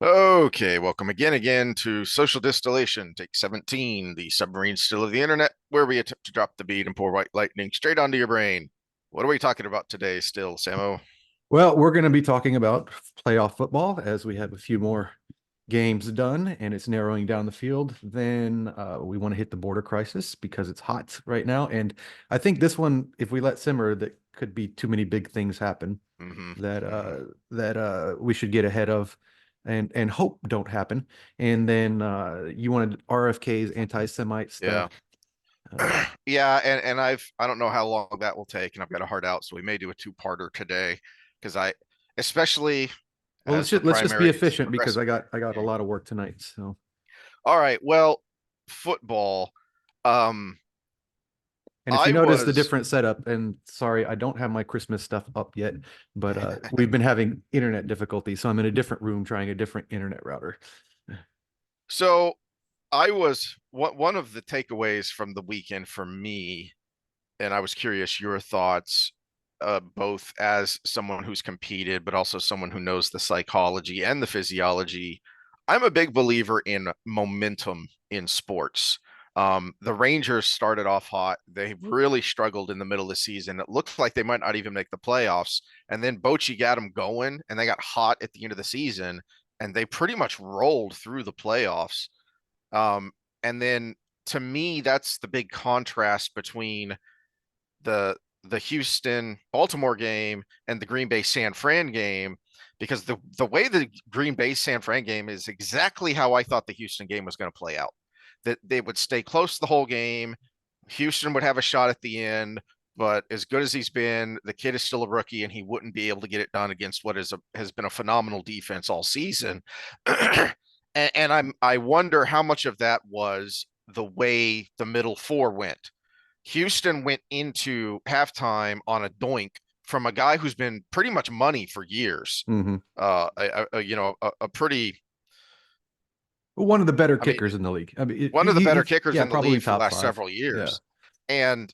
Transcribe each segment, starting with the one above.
Okay, welcome again to Social Distillation, take 17, the submarine still of the internet, where we attempt to drop the bead and pour white lightning straight onto your brain. What are we talking about today still, Samo? Well, we're going to be talking about playoff football as we have a few more games done and it's narrowing down the field. Then we want to hit the border crisis because it's hot right now. And I think this one, if we let simmer, that could be too many big things happen hmm that hmm we should get ahead of and hope don't happen. And then you wanted RFK's anti-Semite Yeah. stuff. Uh, Yeah, and I don't know how long that will take, and I've got a hard out, so we may do a two-parter today because especially well, as the let's just be primary is efficient because progressing. I got a lot of work tonight. So. All right, well, football. Um, And if you I notice the was different setup, and sorry, I don't have my Christmas stuff up yet, but we've been having internet difficulties, so I'm in a different room trying a different internet router. so I was one of the takeaways from the weekend for me, and I was curious your thoughts, both as someone who's competed, but also someone who knows the psychology and the physiology. I'm a big believer in momentum in sports. The Rangers started off hot. They really struggled in the middle of the season. It looked like they might not even make the playoffs. And then Bochy got them going, and they got hot at the end of the season, and they pretty much rolled through the playoffs. Um, and then to me, that's the big contrast between the Houston Baltimore game and the Green Bay San Fran game, because the way the Green Bay San Fran game is exactly how I thought the Houston game was going to play out. That they would stay close the whole game. Houston would have a shot at the end, but as good as he's been, the kid is still a rookie, and he wouldn't be able to get it done against what has been a phenomenal defense all season. I wonder how much of that was the way the middle four went. Houston went into halftime on a doink from a guy who's been pretty much money for years. Hmm. A pretty, One of the better I mean, kickers in the league. I mean, one of the better kickers yeah, in the probably league for the top last five. several Yeah. years. And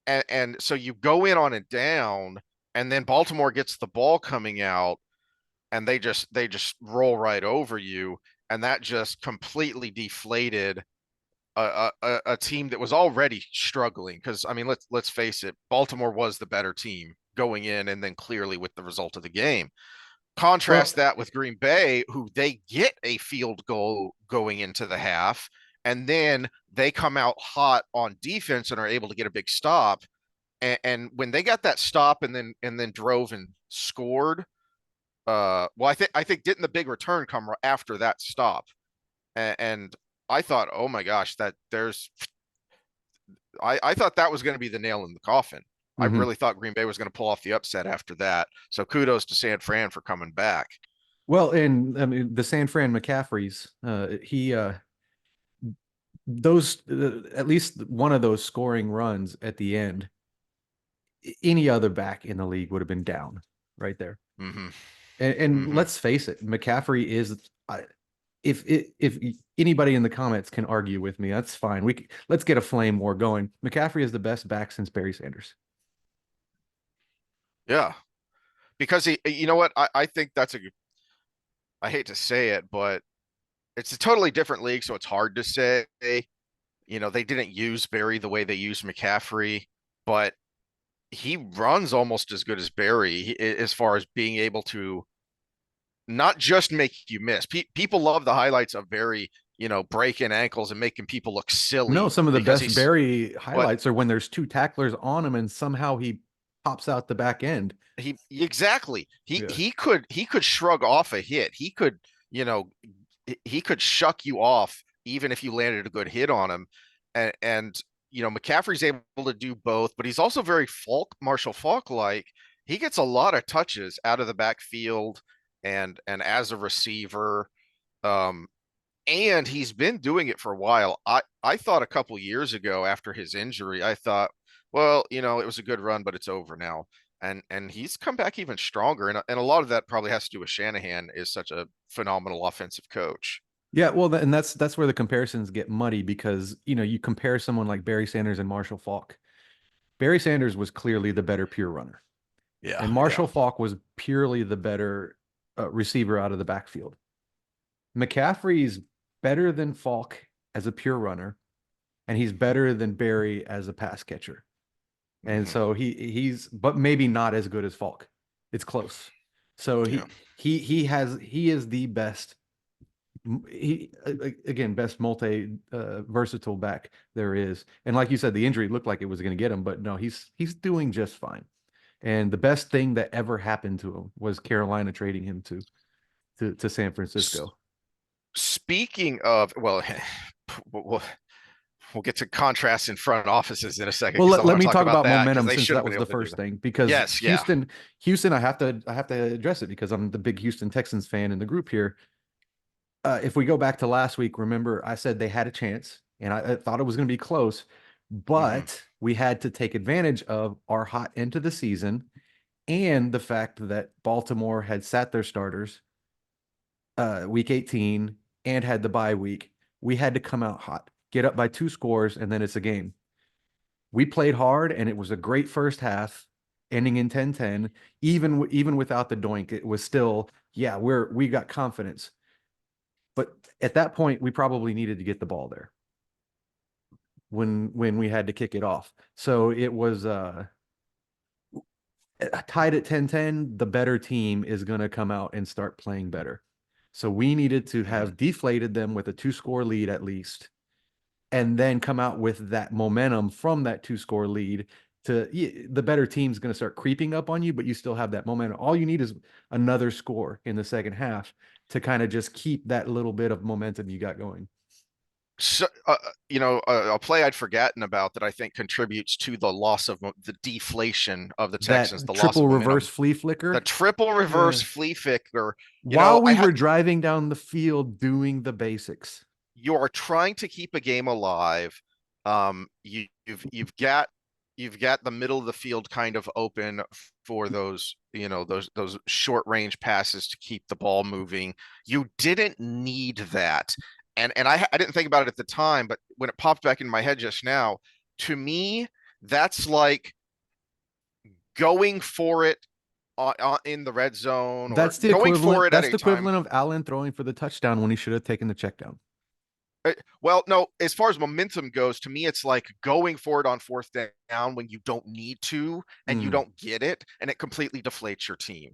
and so you go in on it down, and then Baltimore gets the ball coming out, and they just roll right over you, and that just completely deflated a team that was already struggling. Because I mean, let's face it, Baltimore was the better team going in, and then clearly with the result of the game. Well, Contrast that with Green Bay, who they get a field goal going into the half, and then they come out hot on defense and are able to get a big stop. And when they got that stop and then drove and scored, well, I think didn't the big return come after that stop? And I thought, oh my gosh, I thought that was going to be the nail in the coffin. I mhm. really thought Green Bay was going to pull off the upset after that. So kudos to San Fran for coming back. Well, and I mean the San Fran McCaffreys, he those at least one of those scoring runs at the end, any other back in the league would have been down right there. hmm And hmm let's face it, McCaffrey is. If anybody in the comments can argue with me, that's fine. Let's get a flame war going. McCaffrey is the best back since Barry Sanders. Yeah, because you know what? I think I hate to say it, but it's a totally different league, so it's hard to say. They didn't use Barry the way they used McCaffrey, but he runs almost as good as Barry as far as being able to not just make you miss. People love the highlights of Barry, breaking ankles and making people look No, silly some of the because best he's, Barry but highlights are when there's two tacklers on him and somehow he pops out the back end. he exactly he Yeah. he could shrug off a hit. You know, he could shuck you off even if you landed a good hit on him. And McCaffrey's able to do both, but he's also very Marshall Falk like. He gets a lot of touches out of the backfield and as a receiver. Um, and he's been doing it for a while. I thought a couple years ago after his injury, I thought, well, it was a good run, but it's over now. And he's come back even stronger. And a lot of that probably has to do with Shanahan is such a phenomenal offensive coach. Yeah, well, and that's where the comparisons get muddy because you compare someone like Barry Sanders and Marshall Falk. Barry Sanders was clearly the better pure runner, Yeah, and yeah. Marshall Falk was purely the better receiver out of the backfield. McCaffrey's better than Falk as a pure runner, and he's better than Barry as a pass catcher. And Hmm. so but maybe not as good as Falk. It's close. So Yeah. he is the best he again best multi versatile back there is. And like you said, the injury looked like it was going to get him, but no, he's doing just fine. And the best thing that ever happened to him was Carolina trading him to San S- Francisco. Speaking of, well, we'll, we'll get to contrast in front offices in a second Well, because I let want to me talk talk about about that because momentum they since should have that been was the able to do first that. thing. Because Yes, yeah. Houston, I have to address it because I'm the big Houston Texans fan in the group here. If we go back to last week, remember I said they had a chance, and I thought it was going to be close, Hmm. but we had to take advantage of our hot end of the season and the fact that Baltimore had sat their starters week 18 and had the bye week. We had to come out hot, get up by 2 scores, and then it's a game. We played hard, and it was a great first half, ending in 10-10. Even without the doink, it was still, yeah, we got confidence. But at that point, we probably needed to get the ball there when we had to kick it off. So it was tied at 10-10. The better team is going to come out and start playing better. So we needed to Hmm. have deflated them with a 2 score lead at least, and then come out with that momentum from that 2 score lead to the better team's going to start creeping up on you, but you still have that momentum. All you need is another score in the second half to kind of just keep that little bit of momentum you got going. So, a play I'd forgotten about that I think contributes to the loss of the deflation of the Texans, That the loss triple of reverse momentum, flea the flicker. triple reverse Uh, flea flicker. while I we had were driving down the field doing the basics. You're trying to keep a game alive. You've got the middle of the field kind of open for those those short range passes to keep the ball moving. You didn't need that, and I didn't think about it at the time, but when it popped back in my head just now, to me that's like going for it in the red zone or That's the going for equivalent. it at That's a the time. equivalent of Allen throwing for the touchdown when he should have taken the check down. Well, no, as far as momentum goes, to me, it's like going for it on fourth down when you don't need to and you Mm. don't get it, and it completely deflates your team.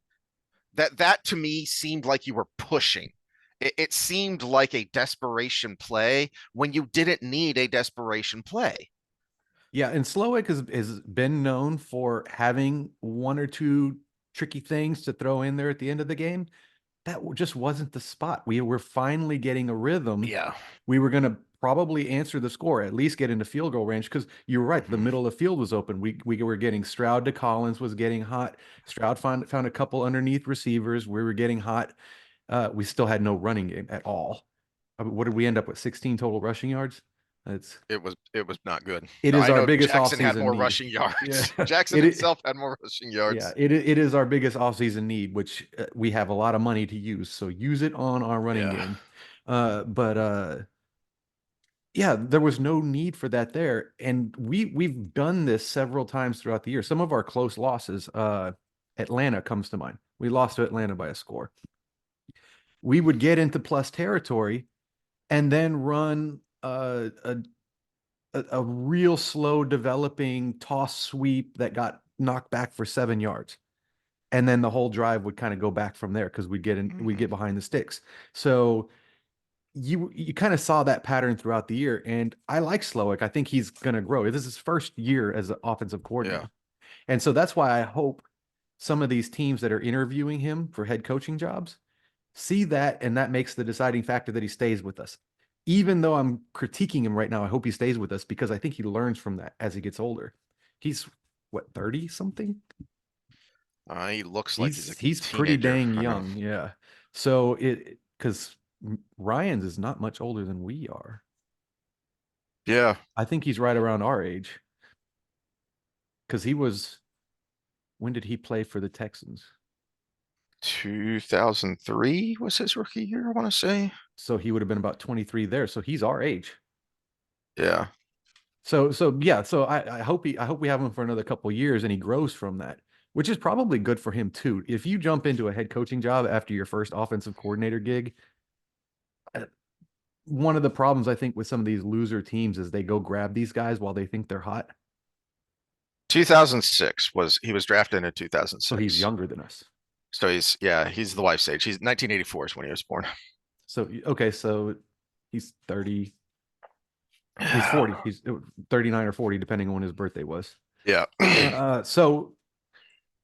That to me seemed like you were pushing. It seemed like a desperation play when you didn't need a desperation play. Yeah, and Slowick has been known for having one or two tricky things to throw in there at the end of the game. That just wasn't the spot. We were finally getting a rhythm. Yeah. We were going to probably answer the score, at least get into field goal range, because you're right. The Hmm. middle of the field was open. We were getting Stroud to Collins was getting hot. Stroud found a couple underneath receivers. We were getting hot. We still had no running game at all. What did we end up with? 16 total rushing yards. It's It was not good. it is I our know biggest Jackson had offseason more need. rushing Yeah, yards. Jackson it himself had more rushing yeah, yards. it is our biggest offseason need, which we have a lot of money to use. So use it on our running Yeah. game. But yeah, there was no need for that there. And we've done this several times throughout the year. Some of our close losses, Atlanta comes to mind. We lost to Atlanta by a score. We would get into plus territory and then run a real slow developing toss sweep that got knocked back for 7 yards. And then the whole drive would kind of go back from there because we Hmm. get behind the sticks. So you kind of saw that pattern throughout the year. And I like Slowick. I think he's going to grow. This is his first year as an offensive Yeah. coordinator. And so that's why I hope some of these teams that are interviewing him for head coaching jobs see that, and that makes the deciding factor that he stays with us. Even though I'm critiquing him right now, I hope he stays with us because I think he learns from that as he gets older. He's what, 30 something? He looks like he's a He's pretty teenager. dang young, yeah. So it because Ryan's is not much older than we are. Yeah. I think he's right around our age because he was. When did he play for the Texans? 2003 was his rookie year, I want to say. So he would have been about 23 there. So he's our age. Yeah. So yeah. So I hope we have him for another couple of years and he grows from that, which is probably good for him too. If you jump into a head coaching job after your first offensive coordinator gig, one of the problems I think with some of these loser teams is they go grab these guys while they think they're hot. 2006 he was drafted in So he's 2006. younger than us. So he's the wife's age. He's 1984 is when he was born. So okay, so he's 30. He's 40. He's 39 or 40, depending on when his birthday was. Yeah. So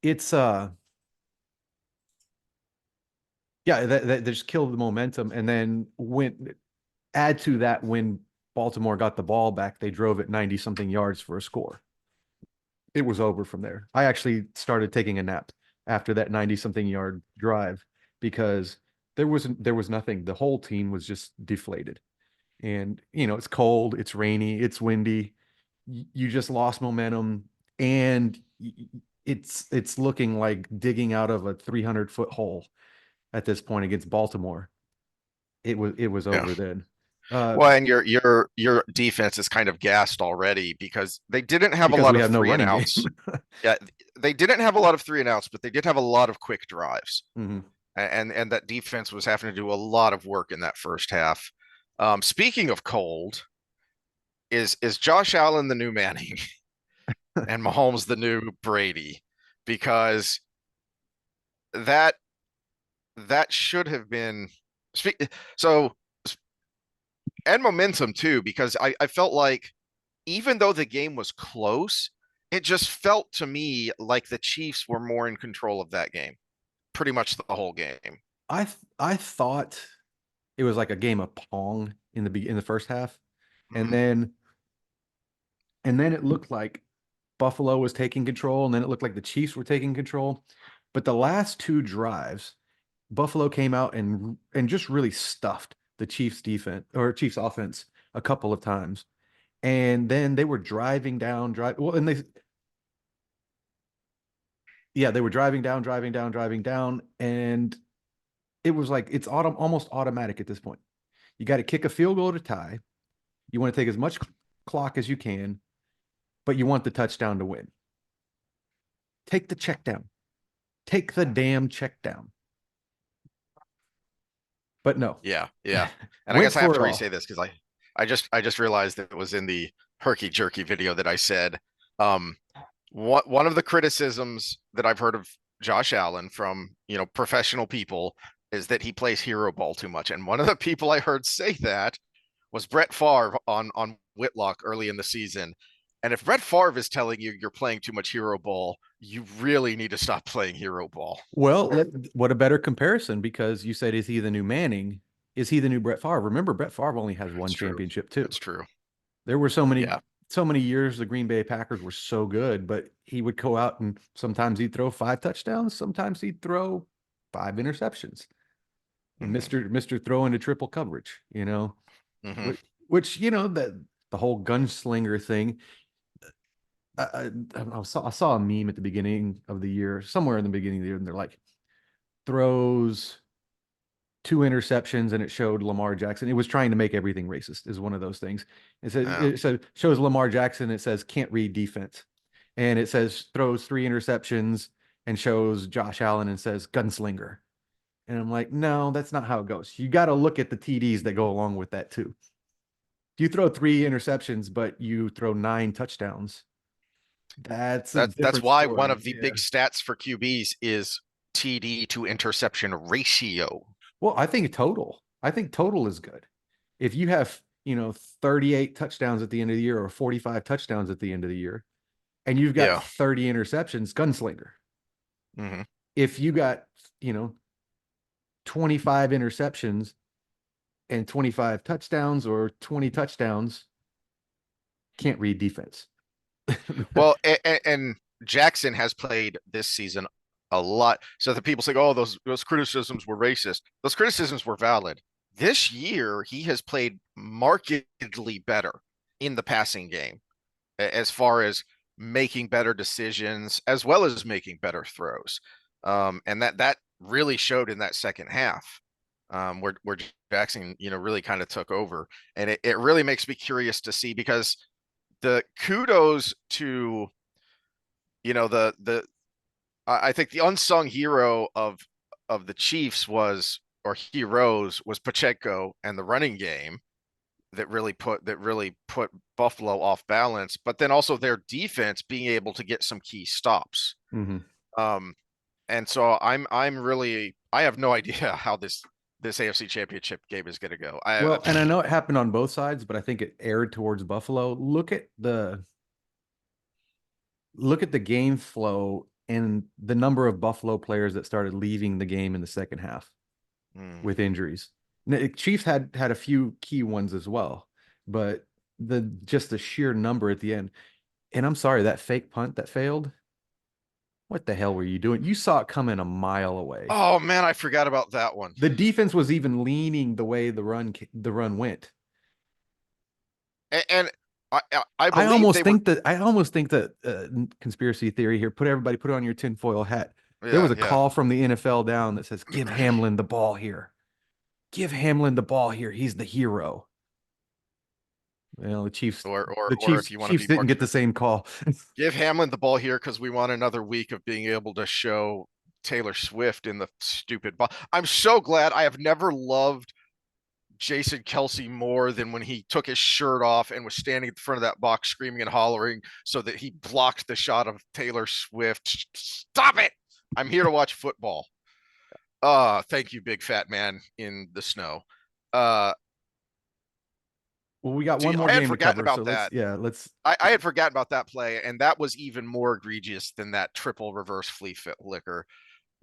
it's yeah, that they just killed the momentum. And then when add to that, when Baltimore got the ball back, they drove it 90 something yards for a score. It was over from there. I actually started taking a nap after that 90 something yard drive because there was nothing. The whole team was just deflated. And it's cold, it's rainy, it's windy. You just lost momentum, and it's looking like digging out of a 300-foot hole at this point against Baltimore. It was Yeah. over then. Uh, Well, and your defense is kind of gassed already because they didn't have a because lot we of have no three and running outs. game. Yeah, they didn't have a lot of three and outs, but they did have a lot of quick drives. Mhm. And that defense was having to do a lot of work in that first half. Speaking of cold, is Josh Allen the new Manning and Mahomes the new Brady? Because that that should have been so and momentum too, because I felt like even though the game was close, it just felt to me like the Chiefs were more in control of that game, pretty much the whole game. I thought it was like a game of pong in the first half, and Mhm. then and then it looked like Buffalo was taking control, and then it looked like the Chiefs were taking control. But the last two drives, Buffalo came out and just really stuffed the Chiefs defense or Chiefs offense a couple of times. And then they were driving down, and they were driving down, and it was like it's almost automatic at this point. You got to kick a field goal to tie. You want to take as much clock as you can, but you want the touchdown to win. Take the check down. Take the damn check down. But no, Yeah, yeah. And I went guess I have for to it re-say all. this because I just realized that it was in the herky jerky video that I said. One of the criticisms that I've heard of Josh Allen from, professional people is that he plays hero ball too much. And one of the people I heard say that was Brett Favre on Whitlock early in the season. And if Brett Favre is telling you you're playing too much hero ball, you really need to stop playing hero ball. Well, what a better comparison, because you said, is he the new Manning? Is he the new Brett Favre? Remember, Brett Favre only has one It's true. championship too. It's true. There were Yeah. so many years the Green Bay Packers were so good, but he would go out and sometimes he'd throw five touchdowns, sometimes he'd throw five interceptions. And Hmm. Mister throw into triple coverage, Hmm. which that the whole gunslinger thing. I saw a meme at the beginning of the year, somewhere in the beginning of the year, and they're like, throws two interceptions, and it showed Lamar Jackson. It was trying to make everything racist, is one of those things. Yeah. It said shows Lamar Jackson, it says can't read defense. And it says throws three interceptions and shows Josh Allen and says gunslinger. And I'm like, no, that's not how it goes. You got to look at the TDs that go along with that too. If you throw three interceptions, but you throw nine touchdowns, that's a That's different why one story. of the Yeah. big stats for QBs is TD to interception ratio. Well, I think total is good. If you have, 38 touchdowns at the end of the year or 45 touchdowns at the end of the year, and you've got Yeah. 30 interceptions, gunslinger. Hmm. If you got, you know, 25 interceptions and 25 touchdowns or 20 touchdowns, can't read defense. Well, and Jackson has played this season a lot. So the people say, "Oh, those criticisms were racist." Those criticisms were valid. This year, he has played markedly better in the passing game as far as making better decisions as well as making better throws. And that really showed in that second half, where Jackson, really kind of took over. And it really makes me curious to see because the kudos to, the I think the unsung hero of the Chiefs was, or heroes, was Pacheco and the running game. that really put Buffalo off balance, but then also their defense being able to get some key stops. Mm-hmm. Um, and so I'm really I have no idea how this AFC Championship game is going to go. I Well, and I know it happened on both sides, but I think it aired towards Buffalo. Look at the game flow and the number of Buffalo players that started leaving the game in the second half mm. with injuries. Chiefs had a few key ones as well, but the sheer number at the end. And I'm sorry, that fake punt that failed. What the hell were you doing? You saw it coming a mile away. Oh man, I forgot about that one. The defense was even leaning the way the run went. And I I believe almost they were. think that I almost think that conspiracy theory here. Put it on your tinfoil hat. There was Yeah, a yeah. call from the NFL down that says, "Give Hamlin the ball here. Give Hamlin the ball here. He's the hero." Well, the Chiefs, Or the or if Chiefs, you want to Chiefs be more, didn't get the same call. give Hamlin the ball here because we want another week of being able to show Taylor Swift in the stupid ball. I'm so glad. I have never loved Jason Kelsey more than when he took his shirt off and was standing in front of that box screaming and hollering so that he blocked the shot of Taylor Swift. Stop it! I'm here to watch football. Thank you, big fat man in the snow. Uh, Well, we got one I more had game to forgotten cover, so about let's that. yeah, let's. I had forgotten about that play, and that was even more egregious than that triple reverse flea flicker.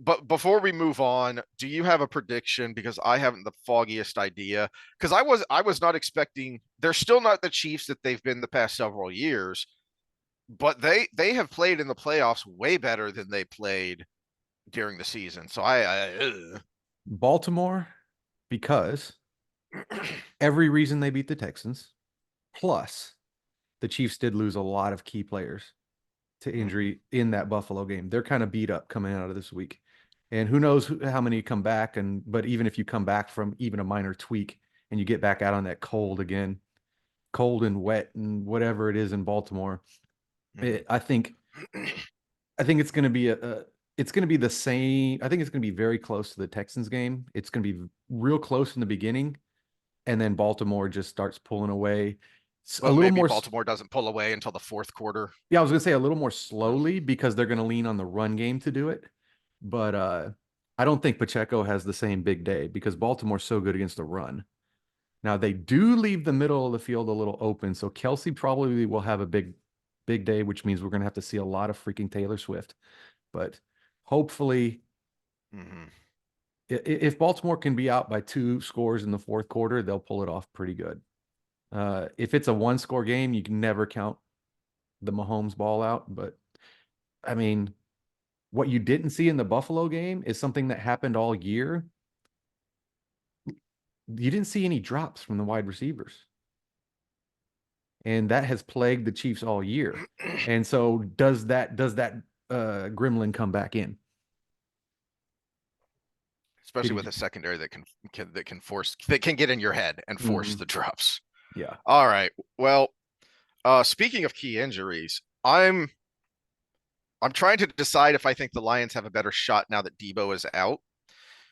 But before we move on, do you have a prediction? Because I haven't the foggiest idea. Because I was not expecting. They're still not the Chiefs that they've been the past several years, but they have played in the playoffs way better than they played during the season. So Baltimore, because every reason they beat the Texans, plus the Chiefs did lose a lot of key players to injury in that Buffalo game. They're kind of beat up coming out of this week. And who knows how many come back. But even if you come back from even a minor tweak and you get back out on that cold again, cold and wet and whatever it is in Baltimore, I think it's going to be it's going to be the same. I think it's going to be very close to the Texans game. It's going to be real close in the beginning, and then Baltimore just starts pulling away. A but little maybe more. Baltimore doesn't pull away until the fourth quarter. Yeah, I was gonna say a little more slowly because they're gonna lean on the run game to do it. But I don't think Pacheco has the same big day because Baltimore's so good against the run. Now they do leave the middle of the field a little open, so Kelsey probably will have a big day, which means we're gonna have to see a lot of freaking Taylor Swift. But hopefully, Mm-hmm. if Baltimore can be out by 2 scores in the fourth quarter, they'll pull it off pretty good. If it's a 1-score game, you can never count the Mahomes ball out. But I mean, what you didn't see in the Buffalo game is something that happened all year. You didn't see any drops from the wide receivers. And that has plagued the Chiefs all year. And so does that gremlin come back in? Especially Did with he? a secondary that can get in your head and force Mhm. the drops. Yeah. All right. Well, speaking of key injuries, I'm trying to decide if I think the Lions have a better shot now that Debo is out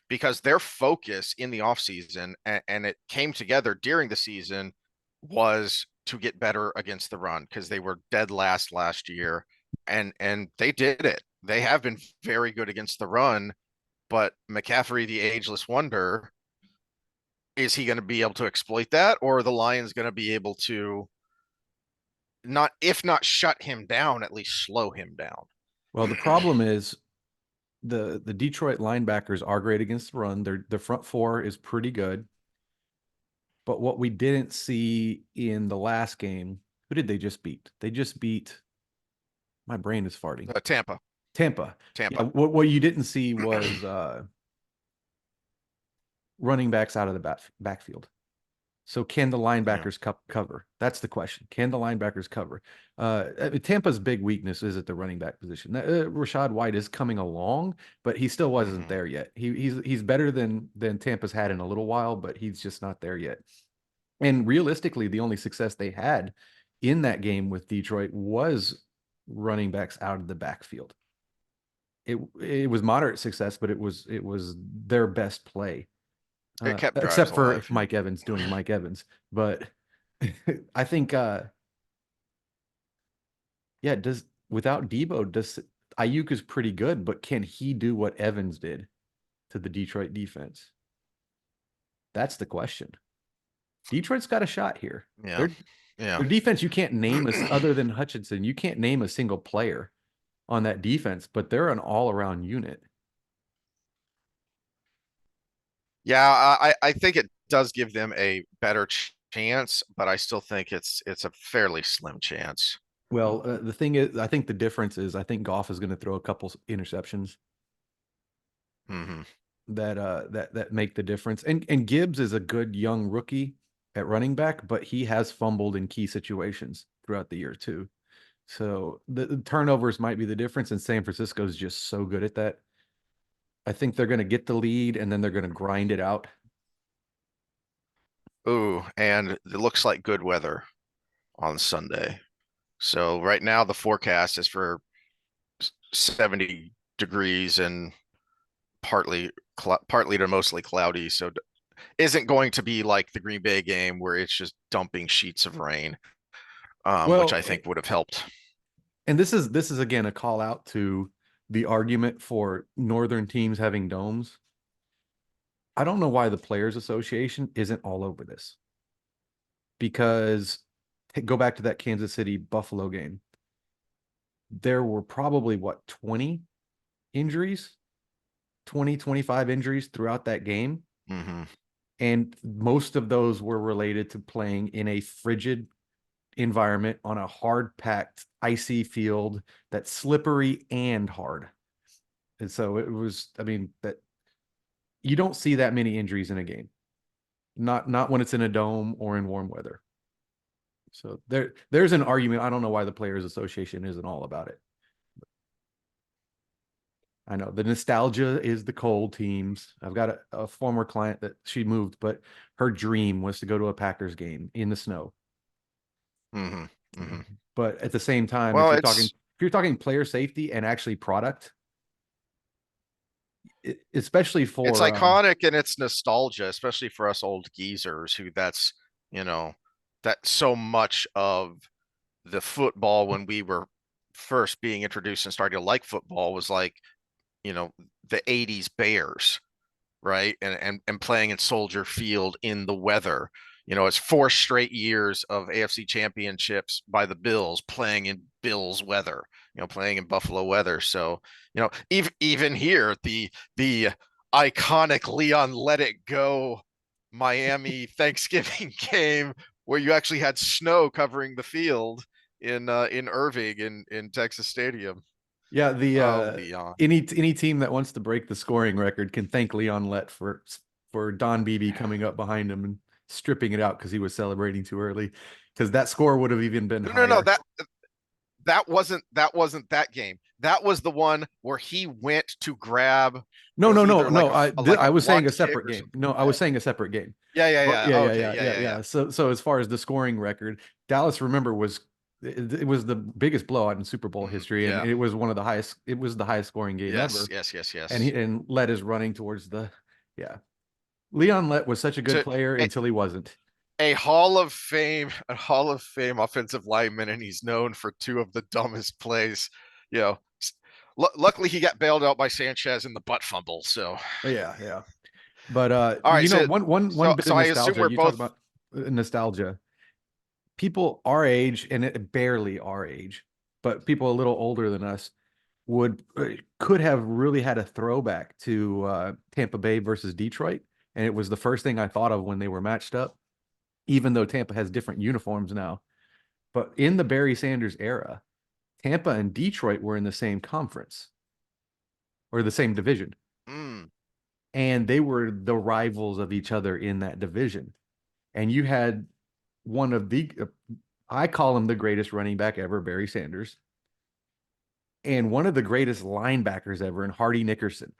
because their focus in the offseason, and it came together during the season, was to get better against the run because they were dead last year, and they did it. They have been very good against the run, but McCaffrey, the ageless wonder, is he going to be able to exploit that, or are the Lions going to be able to not, if not shut him down, at least slow him down? Well, the problem is the Detroit linebackers are great against the run. Their front four is pretty good. But what we didn't see in the last game, who did they just beat? They just beat, my brain is farting. Tampa, Tampa. Yeah, Tampa. what you didn't see was running backs out of the backfield. So can the Yeah. linebackers cover? That's the question. Can the linebackers cover? Tampa's big weakness is at the running back position. Rashad White is coming along, but he still wasn't Mm-hmm. there yet. He's better than Tampa's had in a little while, but he's just not there yet. And realistically, the only success they had in that game with Detroit was running backs out of the backfield. It was moderate success, but it was their best play, It kept drives except for alive. Mike Evans doing Mike Evans. But I think yeah, does without Debo, does Ayuk is pretty good, but can he do what Evans did to the Detroit defense? That's the question. Detroit's got a shot here. Yeah. Their Yeah. their defense, you can't name us other than Hutchinson, you can't name a single player on that defense, but they're an all-around unit. Yeah, I think it does give them a better chance, but I still think it's a fairly slim chance. Well, the thing is, I think the difference is I think Goff is going to throw a couple interceptions Hmm. that make the difference. And Gibbs is a good young rookie at running back, but he has fumbled in key situations throughout the year too. So the turnovers might be the difference, and San Francisco is just so good at that. I think they're going to get the lead and then they're going to grind it out. Ooh, and it looks like good weather on Sunday. So right now the forecast is for 70 degrees and partly to mostly cloudy. So isn't going to be like the Green Bay game where it's just dumping sheets of rain, which Well, I think would have helped. and this is again a call out to the argument for northern teams having domes. I don't know why the Players Association isn't all over this because go back to that Kansas City Buffalo game. There were probably what 20 injuries, 20, 25 injuries throughout that game. Hmm. And most of those were related to playing in a frigid environment on a hard packed, icy field that's slippery and hard. And so it was, I mean, that you don't see that many injuries in a game. Not when it's in a dome or in warm weather. So there's an argument. I don't know why the Players Association isn't all about it. I know the nostalgia is the cold teams. I've got a former client that she moved, but her dream was to go to a Packers game in the snow. Hmm. Hmm. But at the same time, Well, if you're talking player safety and actually product, especially it's for iconic and it's nostalgia, especially for us old geezers who you know, that's so much of the football when we were first being introduced and starting to like football was like, you know, the 80s Bears, right? And playing in Soldier Field in the weather. You know, it's 4 straight years of AFC championships by the Bills playing in Bills weather, playing in Buffalo weather. So, even here, the iconic Leon Let It Go Miami Thanksgiving game where you actually had snow covering the field in Irving in Texas Stadium. yeah, the Oh, Leon. any team that wants to break the scoring record can thank Leon Lett for Don Beebe coming up behind him and stripping it out because he was celebrating too early. Because that score would have even been No, no, no. higher. That wasn't that game. That was the one where he went to grab. It No, was no, no, either like no. a like I a was saying a blocked kick separate or game. something No, like I was that. saying a separate game. Yeah, yeah, But yeah. yeah, Oh, yeah, okay, yeah, yeah, yeah, yeah, yeah. yeah. So as far as the scoring record, Dallas, remember, it was the biggest blowout in Super Bowl history, and Yeah. it was one of the highest. It was the highest scoring game Yes, ever. yes, yes, And yes. Lett is running towards the yeah. Leon Lett was such a good To player a, until he wasn't. a Hall of Fame offensive lineman, and he's known for two of the dumbest plays. You know, luckily he got bailed out by Sanchez in the butt fumble. So, Yeah, yeah. But all right. So, one so, bit of so I assume nostalgia. we're You talk both. about nostalgia. People our age and barely our age, but people a little older than us would could have really had a throwback to Tampa Bay versus Detroit, and it was the first thing I thought of when they were matched up. Even though Tampa has different uniforms now, but in the Barry Sanders era, Tampa and Detroit were in the same conference or the same division, Mm, and they were the rivals of each other in that division. And you had one of the I call him the greatest running back ever, Barry Sanders, and one of the greatest linebackers ever in Hardy Nickerson.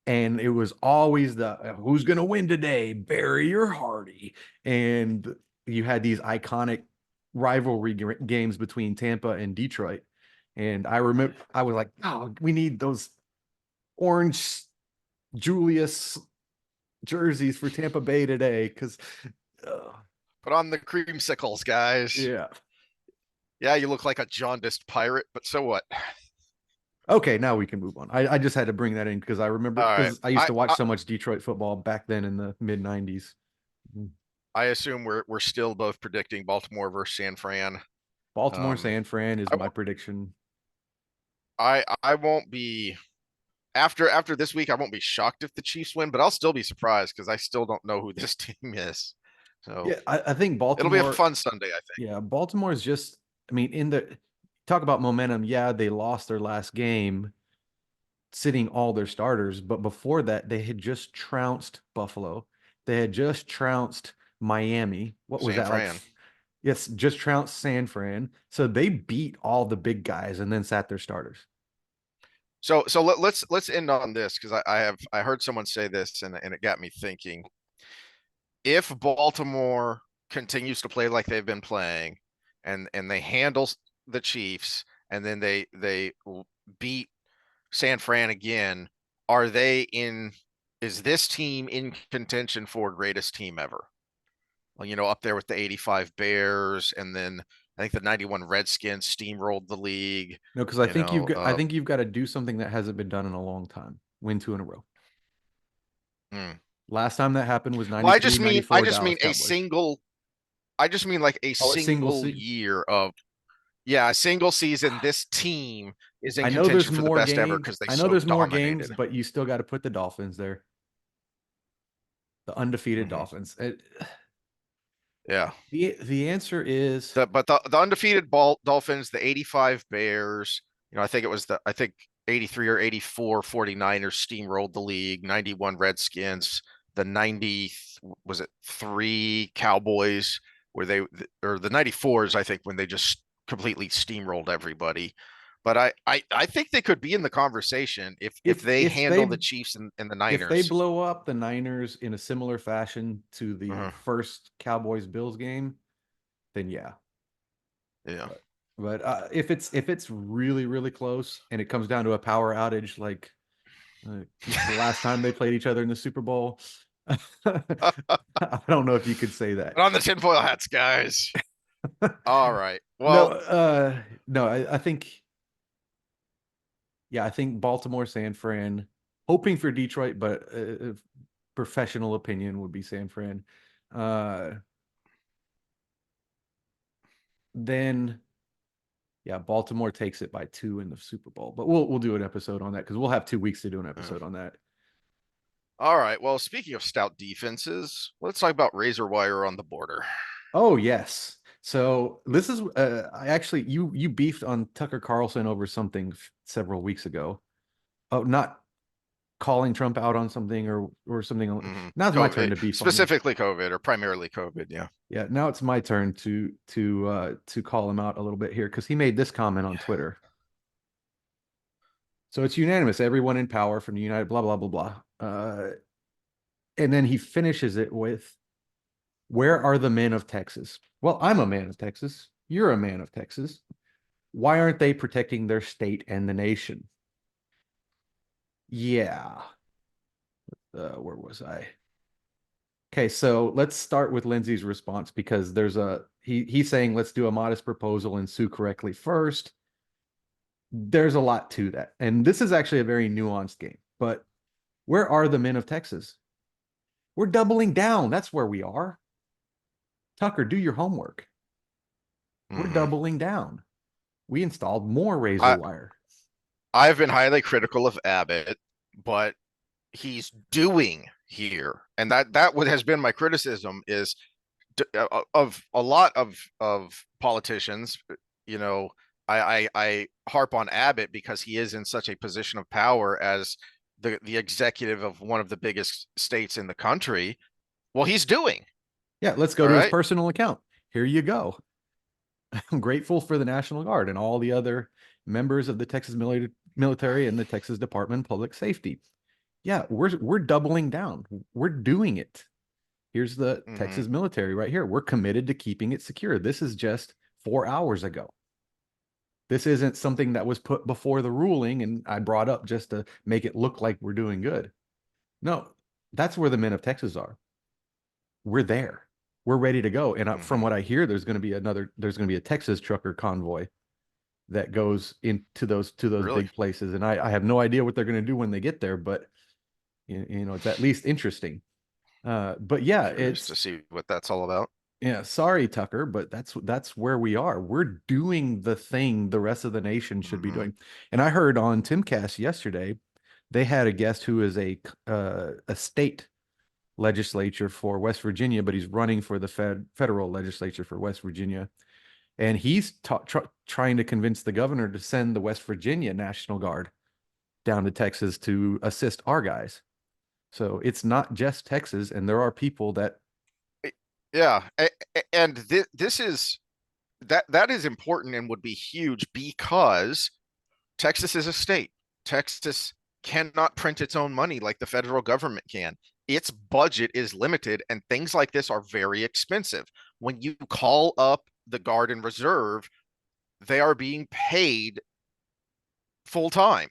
And it was always the who's going to win today, Barry or Hardy. And you had these iconic rivalry games between Tampa and Detroit. And I remember I was like, oh, we need those orange Julius jerseys for Tampa Bay today because Put on the creamsicles, guys. Yeah. Yeah, you look like a jaundiced pirate, but so what? Okay, now we can move on. I just had to bring that in because I remember All right. because I used to watch so much Detroit football back then in the mid 90s. I assume we're still both predicting Baltimore versus San Fran. Baltimore Um, San Fran is I my prediction. I won't be after this week. I won't be shocked if the Chiefs win, but I'll still be surprised because I still don't know who this team is. So Yeah, I think it'll be a Baltimore, fun Sunday, I think. yeah, Baltimore is just, I mean, in the talk about momentum, yeah, they lost their last game sitting all their starters, but before that, they had just trounced Buffalo. They had just trounced Miami. What was San that like? Fran. Yes, just trounced San Fran. So they beat all the big guys and then sat their starters. So let's end on this because I heard someone say this and it got me thinking. If Baltimore continues to play like they've been playing, and they handle the Chiefs, and then they beat San Fran again, are they in? Is this team in contention for greatest team ever? Well, up there with the '85 Bears, and then I think the '91 Redskins steamrolled the league. No, because You know, I think you've got to do something that hasn't been done in a long time. Win two in a row. hmm. Last time that happened was Well, 93, I 94 just mean Dallas a Cowboys. single. I just mean like a Oh, a single single season. year of yeah, a single season. This team is in I know there's contention for the more best ever games. because they I know so there's more games, dominated. but you still got to put the Dolphins there. The undefeated Hmm. Dolphins. Yeah, The answer is but the undefeated Dolphins, the '85 Bears. I think it was I think '83 or '84 49ers steamrolled the league. '91 Redskins, the '90 was it three Cowboys where they or the '94s I think when they just completely steamrolled everybody. But I think they could be in the conversation if they handle the Chiefs and the if they Niners. blow up the Niners in a similar fashion to the Uh-huh. first Cowboys Bills game, then yeah. Yeah. But if it's really close and it comes down to a power outage like the last time they played each other in the Super Bowl, I don't know if you could say that. But on the tinfoil hats, guys. All right. No, Well, no, I think yeah, I think Baltimore, San Fran, hoping for Detroit, but professional opinion would be San Fran. Uh, then yeah, Baltimore takes it by 2 in the Super Bowl. But we'll do an episode on that because we'll have 2 weeks to do an uh, episode on that. all right. Well, speaking of stout defenses, let's talk about razor wire on the border. Oh yes. So this is I actually you beefed on Tucker Carlson over something several weeks ago. Oh, not calling Trump out on something or something. Now it's my turn COVID, to beef on him. specifically COVID or primarily COVID. Yeah. Yeah, now it's my turn to call him out a little bit here because he made this comment on Twitter. So it's unanimous, everyone in power from the United, blah blah blah blah. And then he finishes it with, "Where are the men of Texas?" Well, I'm a man of Texas. You're a man of Texas. Why aren't they protecting their state and the nation? Yeah. Where was I? Okay, so let's start with Lindsay's response because he's saying let's do a modest proposal and sue correctly first. There's a lot to that. And this is actually a very nuanced game. But where are the men of Texas? We're doubling down. That's where we are. Tucker, do your homework. We're Hmm. doubling down. We installed more razor I wire. I've been highly critical of Abbott, but he's doing here, and that what has been my criticism is of a lot of politicians. You know, I harp on Abbott because he is in such a position of power as the executive of one of the biggest states in the country. Well, he's doing Yeah, let's go all to his right. personal account. Here you go. I'm grateful for the National Guard and all the other members of the Texas military and the Texas Department of Public Safety. Yeah, we're doubling down. We're doing it. Here's the Hmm. Texas military right here. We're committed to keeping it secure. This is just 4 hours ago. This isn't something that was put before the ruling and I brought up just to make it look like we're doing good. No, that's where the men of Texas are. We're there. we're ready to go. And from Hmm. what I hear, there's going to be a Texas trucker convoy that goes into those Really big places. And I have no idea what they're going to do when they get there, but it's at least interesting. But yeah, curious to see what that's all about. yeah, sorry, Tucker, but that's where we are. We're doing the thing the rest of the nation should be Hmm. doing. And I heard on Timcast yesterday, they had a guest who is a state legislature for West Virginia, but he's running for the federal legislature for West Virginia. And he's trying to convince the governor to send the West Virginia National Guard down to Texas to assist our guys. So it's not just Texas, and there are people that Yeah, and this is that is important and would be huge because Texas is a state. Texas cannot print its own money like the federal government can. Its budget is limited, and things like this are very expensive. When you call up the Guard and Reserve, they are being paid full time.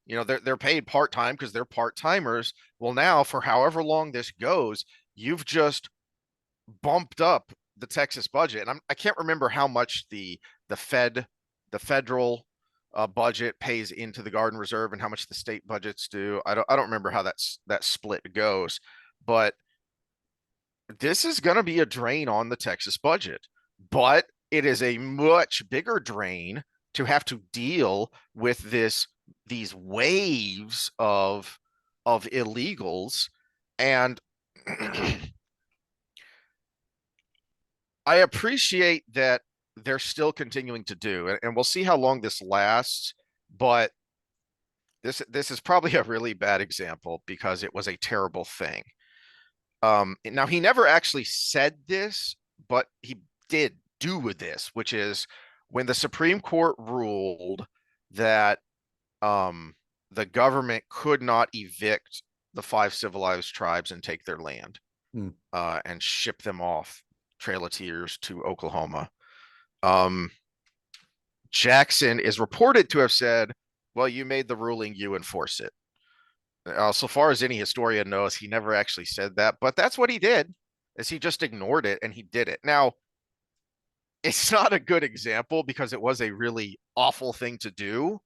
They're paid part time because they're part timers. Well, now for however long this goes, you've just bumped up the Texas budget, and I can't remember how much the Fed the federal budget pays into the Guard and Reserve and how much the state budgets do. I don't remember how that split goes, but this is going to be a drain on the Texas budget. But it is a much bigger drain to have to deal with these waves of illegals. And I appreciate that they're still continuing to do, and we'll see how long this lasts. But this is probably a really bad example because it was a terrible thing. Now he never actually said this, but he did do this, which is when the Supreme Court ruled that the government could not evict the five civilized tribes and take their land hmm, and ship them off Trail of Tears to Oklahoma. Um, Jackson is reported to have said, "Well, you made the ruling, you enforce it." So far as any historian knows, he never actually said that, but that's what he did. Is he just ignored it and he did it. Now, it's not a good example because it was a really awful thing to do,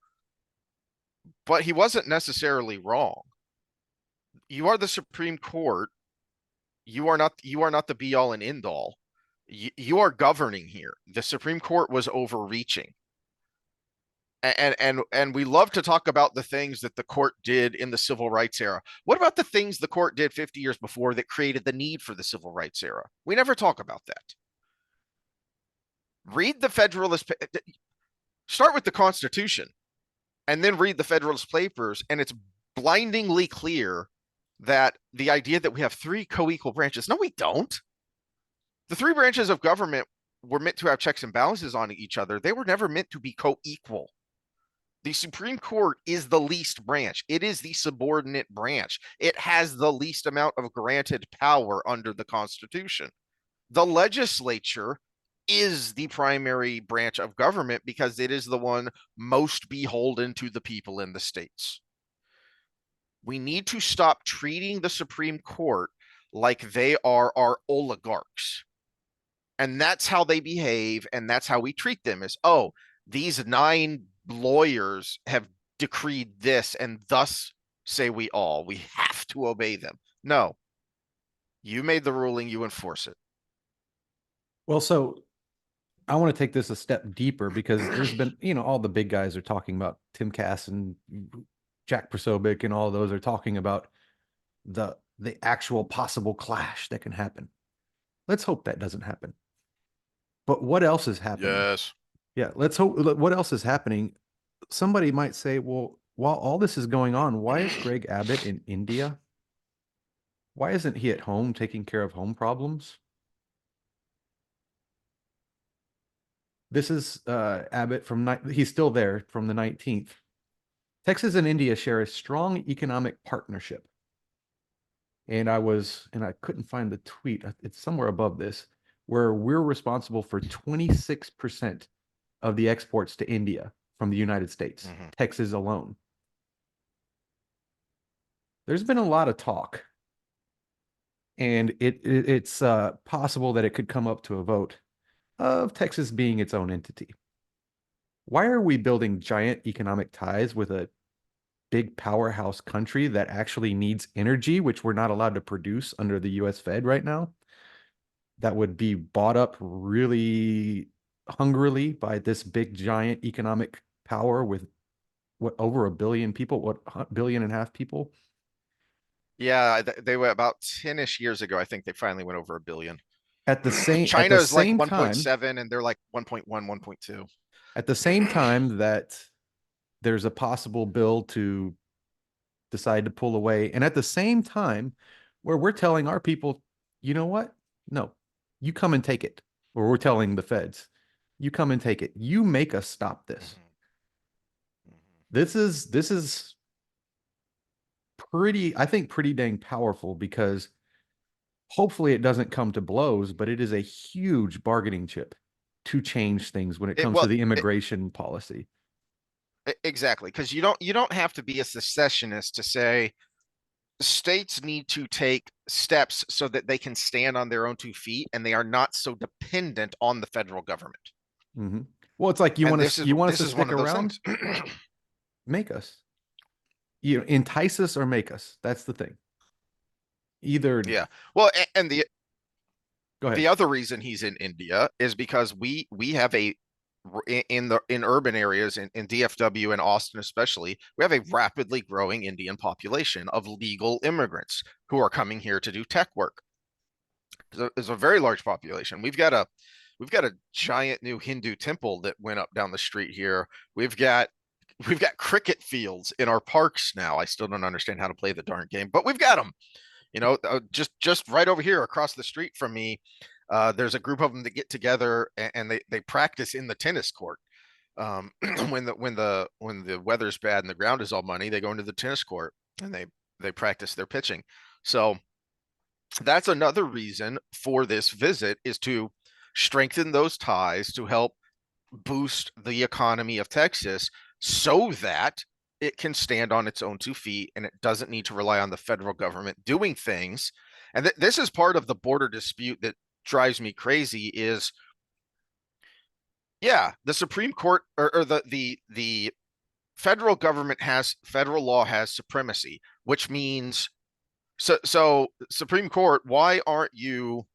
but he wasn't necessarily wrong. You are the Supreme Court. You are not the be all and end all. You are governing here. The Supreme Court was overreaching. And we love to talk about the things that the court did in the civil rights era. What about the things the court did 50 years before that created the need for the civil rights era? We never talk about that. Read the Federalist, start with the Constitution, and then read the Federalist Papers, and it's blindingly clear that the idea that we have three co-equal branches. No, we don't. The three branches of government were meant to have checks and balances on each other. They were never meant to be co-equal. The Supreme Court is the least branch. It is the subordinate branch. It has the least amount of granted power under the Constitution. The legislature is the primary branch of government because it is the one most beholden to the people in the states. We need to stop treating the Supreme Court like they are our oligarchs. And that's how they behave, and that's how we treat them is, oh, these nine lawyers have decreed this, and thus say we have to obey them. No, you made the ruling, you enforce it. well, so I want to take this a step deeper because there's been, all the big guys are talking about Tim Cass and Jack Prosobic and all of those are talking about the actual possible clash that can happen. Let's hope that doesn't happen. But what else is happening? Yes. Yeah, let's hope what else is happening. Somebody might say, well, while all this is going on, why is Greg Abbott in India? Why isn't he at home taking care of home problems? This is Abbott he's still there from the 19th. Texas and India share a strong economic partnership. And I couldn't find the tweet. It's somewhere above this, where we're responsible for 26% of the exports to India from the United States, Mm-hmm. Texas alone. There's been a lot of talk. and it's possible that it could come up to a vote of Texas being its own entity. Why are we building giant economic ties with a big powerhouse country that actually needs energy, which we're not allowed to produce under the US Fed right now? That would be bought up really hungrily by this big giant economic power with what, over a billion people, what, billion and a half people? Yeah, they were about 10-ish years ago. I think they finally went over a billion. At China the is like same time 1.7 and they're like 1.1, 1.2. at the same time that there's a possible bill to decide to pull away, and at the same time where we're telling our people, you know what, no, you come and take it, or we're telling the feds, you come and take it, you make us stop this. Mhm, mhm. This is pretty, I think, pretty dang powerful, because hopefully it doesn't come to blows, but it is a huge bargaining chip to change things when it It comes to well, the immigration policy. exactly, because you don't have to be a secessionist to say states need to take steps so that they can stand on their own 2 feet and they are not so dependent on the federal government. Mm-hmm. Well, it's like And you want us this to is one stick of those around, things. make us, entice us or make us. That's the thing. Either, Yeah. Well, and go the ahead. other reason he's in India is because we have a in urban areas in DFW and Austin especially, we have a rapidly growing Indian population of legal immigrants who are coming here to do tech work. There's a very large population. We've got a giant new Hindu temple that went up down the street here. We've got cricket fields in our parks now. I still don't understand how to play the darn game, but we've got them. Just right over here across the street from me, there's a group of them that get together and they practice in the tennis court. When the weather's bad and the ground is all muddy, they go into the tennis court and they practice their pitching. So that's another reason for this visit, is to strengthen those ties to help boost the economy of Texas so that it can stand on its own 2 feet and it doesn't need to rely on the federal government doing things. And this is part of the border dispute that drives me crazy is, yeah, the Supreme Court, or the federal law has supremacy, which means, so Supreme Court, why aren't you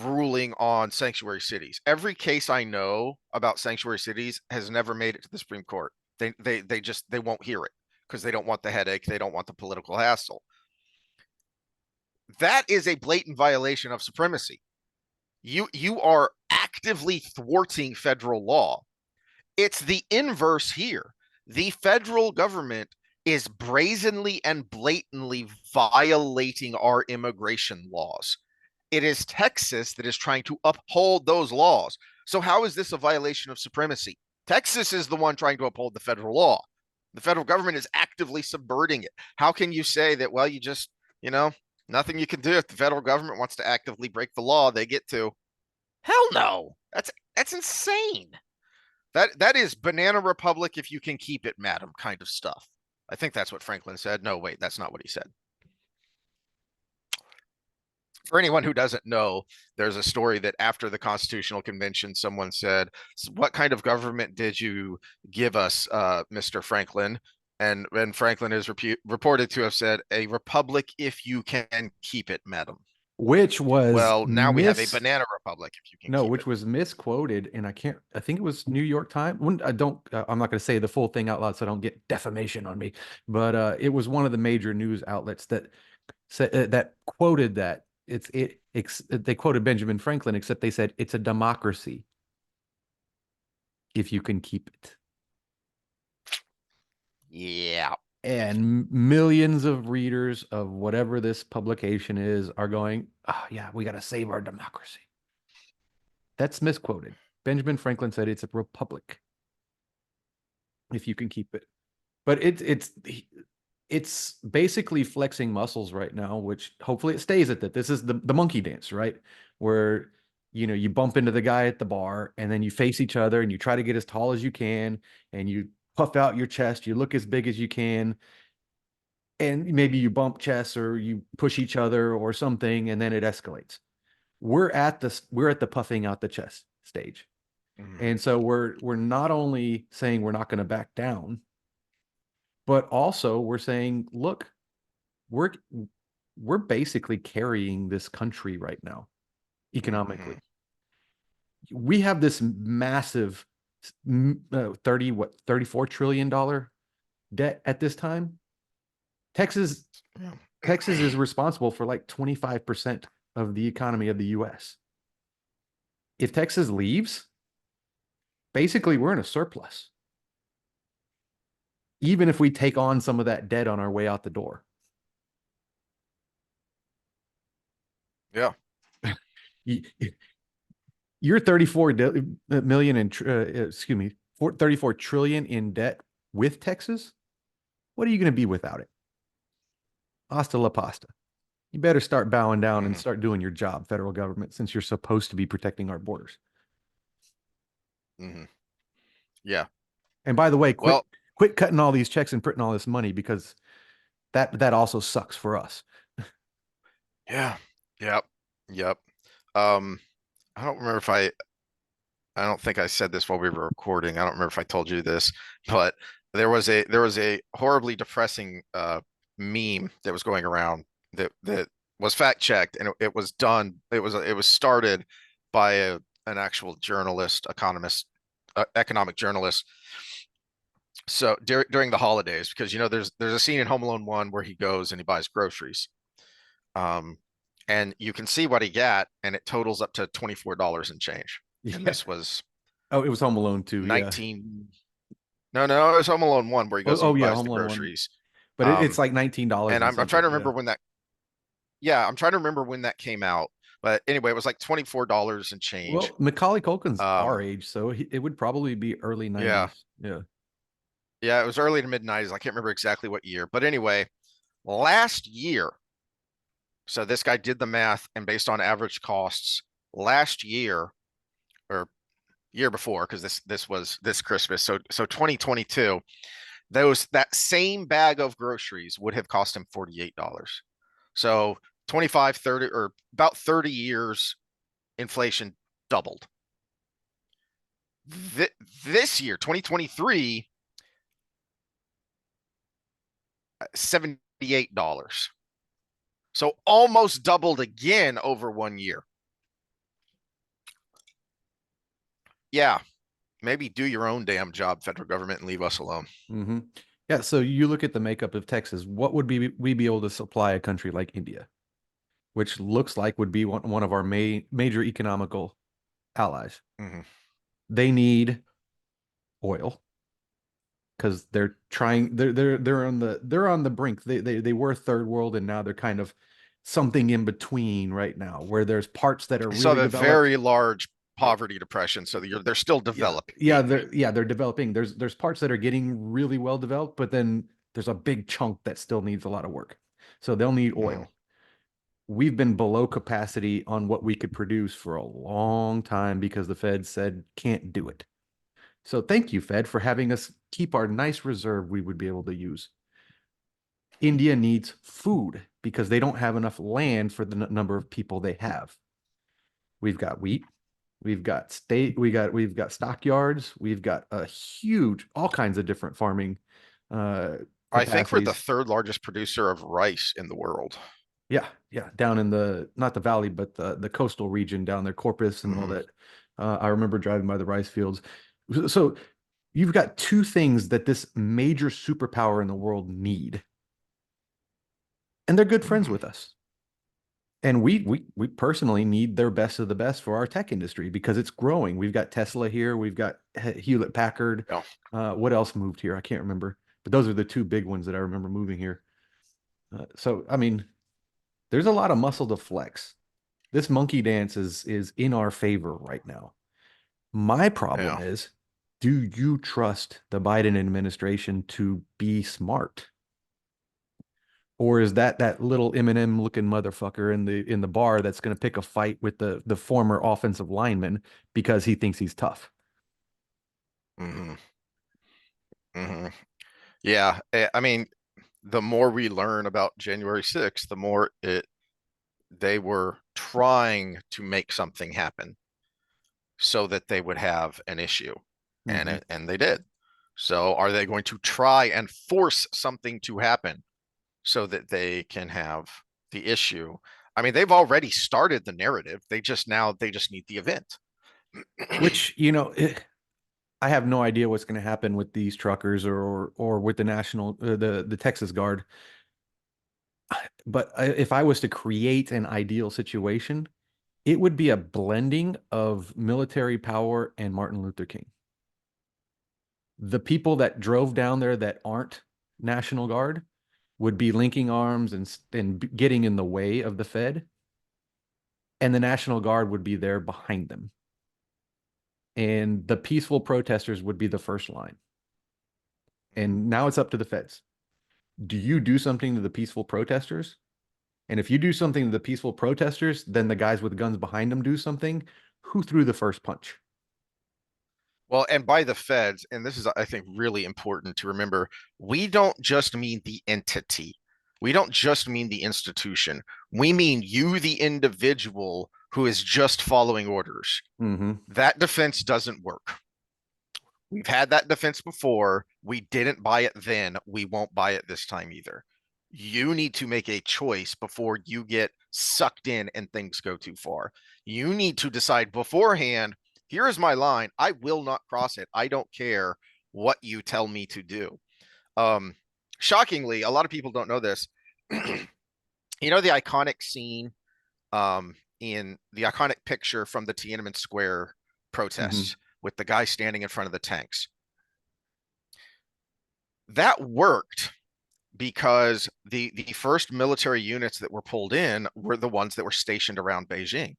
ruling on sanctuary cities? Every case I know about sanctuary cities has never made it to the Supreme Court. They won't hear it because they don't want the headache, they don't want the political hassle. That is a blatant violation of supremacy. You are actively thwarting federal law. It's the inverse here. The federal government is brazenly and blatantly violating our immigration laws. It is Texas that is trying to uphold those laws. So how is this a violation of supremacy? Texas is the one trying to uphold the federal law. The federal government is actively subverting it. How can you say that, well, nothing you can do if the federal government wants to actively break the law, they get to? Hell no. That's insane. That is banana republic if you can keep it, madam, kind of stuff. I think that's what Franklin said. No, wait, that's not what he said. For anyone who doesn't know, there's a story that after the Constitutional Convention, someone said, "What kind of government did you give us, Mr. Franklin?" And Franklin is reported to have said, "A republic if you can keep it, madam." Which was Well, now we have a banana republic if you can no, keep it. which was misquoted, and I think it was New York Times. I don't, I'm not going to say the full thing out loud so I don't get defamation on me, but it was one of the major news outlets that said that quoted that they quoted Benjamin Franklin, except they said it's a democracy if you can keep it. Yeah. And millions of readers of whatever this publication is are going, oh, yeah, we got to save our democracy. That's misquoted. Benjamin Franklin said it's a republic if you can keep it. But it's basically flexing muscles right now, which hopefully it stays at that. This is the monkey dance, right? Where you bump into the guy at the bar and then you face each other and you try to get as tall as you can and you puff out your chest, you look as big as you can. and maybe you bump chests or you push each other or something, and then it escalates. We're at the puffing out the chest stage. Mhm. And so we're not only saying we're not going to back down, but also we're saying, look, we're we're basically carrying this country right now Mhm. economically. We have this massive 30 what $34 trillion debt at this time. Texas Yeah. Texas is responsible for like 25% of the economy of the US. If Texas leaves, basically we're in a surplus, even if we take on some of that debt on our way out the door. Yeah. You're 34 million in, excuse me, 34 trillion in debt with Texas. What are you going to be without it? Hasta la pasta. You better start bowing down and Mhm. start doing your job, federal government, since you're supposed to be protecting our borders. Mhm. Yeah. And by the way, quit Well, quit cutting all these checks and printing all this money, because that also sucks for us. yeah. Yep. Yep. Um, I don't remember if I don't think I said this while we were recording. I don't remember if I told you this, but there was a horribly depressing meme that was going around that was fact checked, and it was done. It was started by an actual journalist, economist, economic journalist. So during the holidays, because there's a scene in Home Alone 1 where he goes and he buys groceries. Um, and you can see what he got, and it totals up to $24 and change. And Yeah. this was Oh, it was Home Alone too. Yeah. 19. No, no, it's Home Alone 1 where he Oh, goes and oh he yeah, buys Home the Alone one. groceries. But it's Um, like $19 and and I'm trying something. to Yeah. remember when that, yeah, I'm trying to remember when that came out. But anyway, it was like $24 and change. Well, Macaulay Culkin's our Um, age, so it would probably be early yeah, 90s. Yeah. yeah, it was early to mid 90s. I can't remember exactly what year. But anyway, last year, so this guy did the math, and based on average costs last year, or year before, because this was this Christmas, so 2022, that same bag of groceries would have cost him $48. So 25, 30, or about 30 years, inflation doubled. Th- this year, 2023, $78. So almost doubled again over 1 year. Yeah, maybe do your own damn job, federal government, and leave us alone. Hmm. Yeah. So you look at the makeup of Texas. What would we be able to supply a country like India, which looks like would be one of our major economical allies? Mm-hmm. They need oil because they're on the brink. They were third world, and now they're kind of something in between right now, where there's parts that are They still really have a developed. very large poverty depression, so they're still Yeah, developing. they're developing. There's parts that are getting really well developed, but then there's a big chunk that still needs a lot of work. So they'll need Mm-hmm. oil. We've been below capacity on what we could produce for a long time because the Fed said can't do it. So thank you, Fed, for having us keep our nice reserve we would be able to use. India needs food because they don't have enough land for the number of people they have. We've got wheat, we've got stockyards, we've got a huge, all kinds of different farming I think we're the capacities. third largest producer of rice in the world. Yeah, yeah, down in the not the valley, but the coastal region down there, Corpus and all Mm-hmm. that. I remember driving by the rice fields. So you've got two things that this major superpower in the world need, and they're good friends Mm-hmm. with us. And we personally need their best of the best for our tech industry because it's growing. We've got Tesla here, we've got Hewlett Packard. Yeah. What else moved here? I can't remember, but those are the two big ones that I remember moving here. So I mean, there's a lot of muscle to flex. This monkey dance is in our favor right now. My problem Yeah. is, do you trust the Biden administration to be smart? Or is that little Eminem looking motherfucker in the bar that's going to pick a fight with the former offensive lineman because he thinks he's tough? Mm-hmm. Mm-hmm. Yeah. I mean, the more we learn about January 6th, the more they were trying to make something happen so that they would have an issue, Hmm. and they did. So are they going to try and force something to happen so that they can have the issue? I mean, they've already started the narrative. They just need the event. Which, I have no idea what's going to happen with these truckers or with the the Texas Guard. But if I was to create an ideal situation, it would be a blending of military power and Martin Luther King. The people that drove down there that aren't National Guard would be linking arms and getting in the way of the Fed, and the National Guard would be there behind them. And the peaceful protesters would be the first line. And now it's up to the feds. Do you do something to the peaceful protesters? And if you do something to the peaceful protesters, then the guys with guns behind them do something. Who threw the first punch? Well, and by the feds, and this is, I think, really important to remember, we don't just mean the entity. We don't just mean the institution. We mean you, the individual who is just following orders. Mm-hmm. That defense doesn't work. We've had that defense before. We didn't buy it then. We won't buy it this time either. You need to make a choice before you get sucked in and things go too far. You need to decide beforehand, here is my line. I will not cross it. I don't care what you tell me to do. Um, Shockingly, a lot of people don't know this. You know the iconic scene in the iconic picture from the Tiananmen Square Mm-hmm. protests with the guy standing in front of the tanks. That worked because the first military units that were pulled in were the ones that were stationed around Beijing,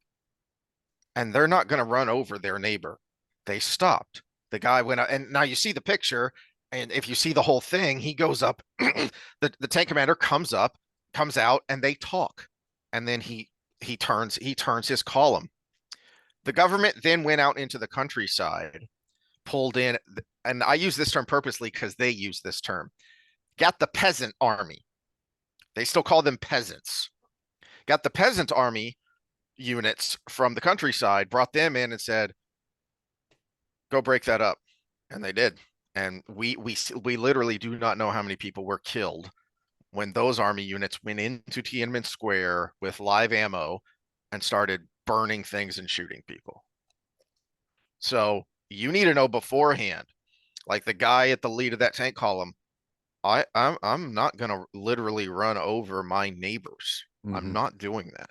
and they're not going to run over their neighbor. They stopped. The guy went out, and now you see the picture, and if you see the whole thing, he goes up. The tank commander comes out, and they talk, and then he turns his column. The government then went out into the countryside, pulled in, and I use this term purposely because they use this term. Got the peasant army. They still call them peasants. Got the peasant army units from the countryside, brought them in and said, "Go break that up," and they did. And we literally do not know how many people were killed when those army units went into Tiananmen Square with live ammo and started burning things and shooting people. So you need to know beforehand, like the guy at the lead of that tank column. I'm not gonna literally run over my neighbors. I'm Mm-hmm. not doing that.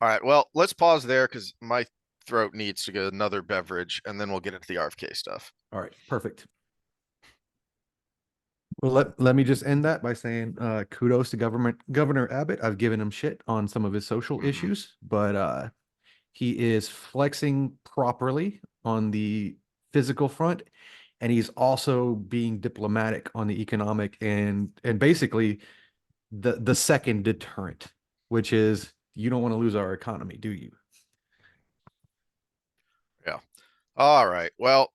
All right, well, let's pause there because my throat needs to get another beverage, and then we'll get into the RFK stuff. All right, perfect. Well, let me just end that by saying kudos to Governor Abbott. I've given him shit on some of his social Mm-hmm. issues, but he is flexing properly on the physical front, and he's also being diplomatic on the economic and basically the second deterrent, which is you don't want to lose our economy, do you? Yeah. All right. Well,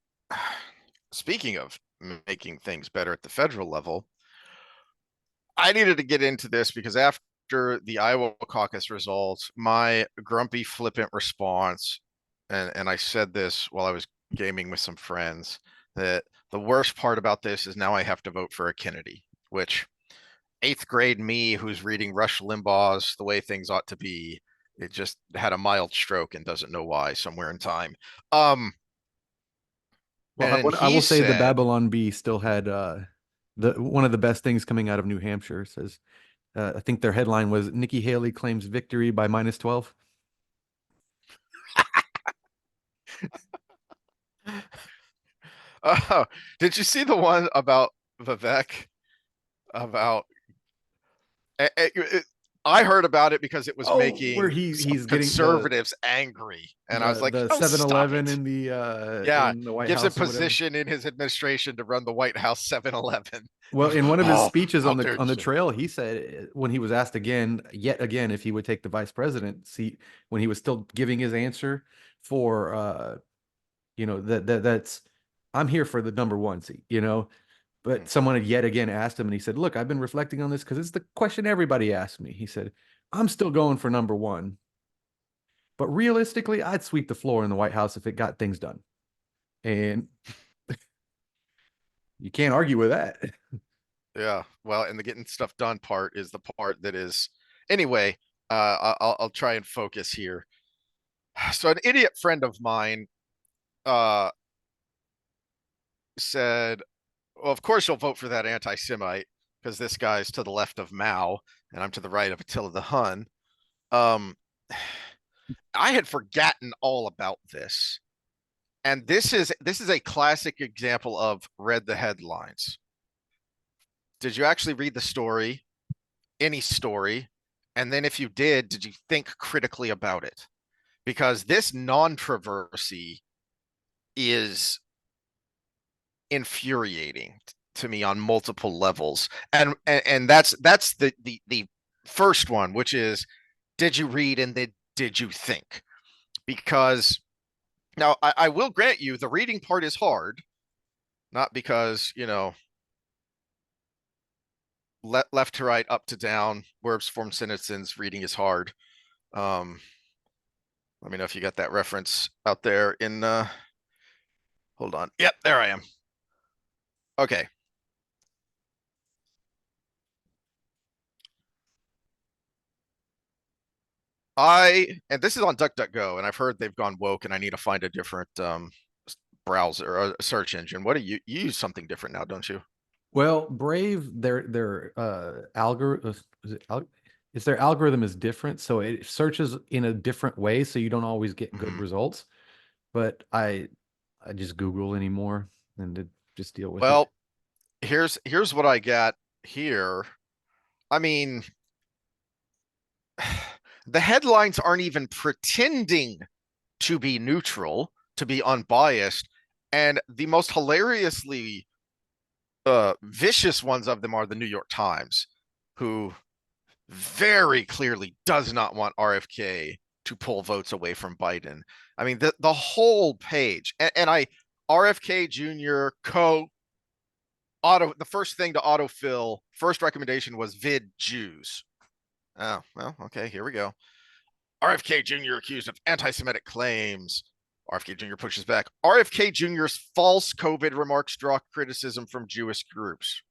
speaking of making things better at the federal level, I needed to get into this because after the Iowa caucus results, my grumpy, flippant response, and I said this while I was gaming with some friends, that the worst part about this is now I have to vote for a Kennedy, which eighth grade me who's reading Rush Limbaugh's The Way Things Ought to Be, it just had a mild stroke and doesn't know why somewhere in time. Um, Well, and I he will say the said, Babylon Bee still had the one of the best things coming out of New Hampshire. It says I think their headline was Nikki Haley claims victory by -12. oh, did you see the one about Vivek? About I heard about it because it was Oh, where making some he's getting conservatives angry, and I was like, the "Oh, stop 7-Eleven it!" in Yeah, the White gives him House or whatever. position in his administration to run the White House 7-Eleven. Well, in one of his Oh, speeches how on dare you the say? trail, he said when he was asked again, yet again, if he would take the vice president seat, when he was still giving his answer for that's I'm here for the number one seat, But someone had yet again asked him, and he said, "Look, I've been reflecting on this because it's the question everybody asked me." He said, "I'm still going for number one, but realistically, I'd sweep the floor in the White House if it got things done." And you can't argue with that. Yeah. Well, and the getting stuff done part is the part that is anyway. I'll try and focus here. So an idiot friend of mine uh said, "Well, of course you'll vote for that anti-Semite because this guy's to the left of Mao and I'm to the right of Attila the Hun." Um, I had forgotten all about this, and this is a classic example of read the headlines. Did you actually read the story, any story? And then if you did you think critically about it? Because this non-controversy is infuriating to me on multiple levels. And that's the first one, which is, did you read and then did you think? Because now I will grant you the reading part is hard, not because, left to right, up to down, verbs, form, sentences, reading is hard. Let me know if you got that reference out there in hold on. Yep, there I am. Okay. And this is on DuckDuckGo, and I've heard they've gone woke, and I need to find a different browser or a search engine. What do you use something different now, don't you? Well, Brave, their algorithm is their algorithm is different, so it searches in a different way, so you don't always get good Mhm. results. But I just Google anymore and just deal with it. Well, here's what I got here. I mean, the headlines aren't even pretending to be neutral, to be unbiased, and the most hilariously vicious ones of them are the New York Times, who very clearly does not want RFK to pull votes away from Biden. I mean, the whole page, and I RFK Jr. the first thing to autofill, first recommendation was vid Jews. Oh, well, okay, here we go. RFK Jr. accused of anti-Semitic claims. RFK Jr. pushes back. RFK Jr.'s false COVID remarks draw criticism from Jewish groups.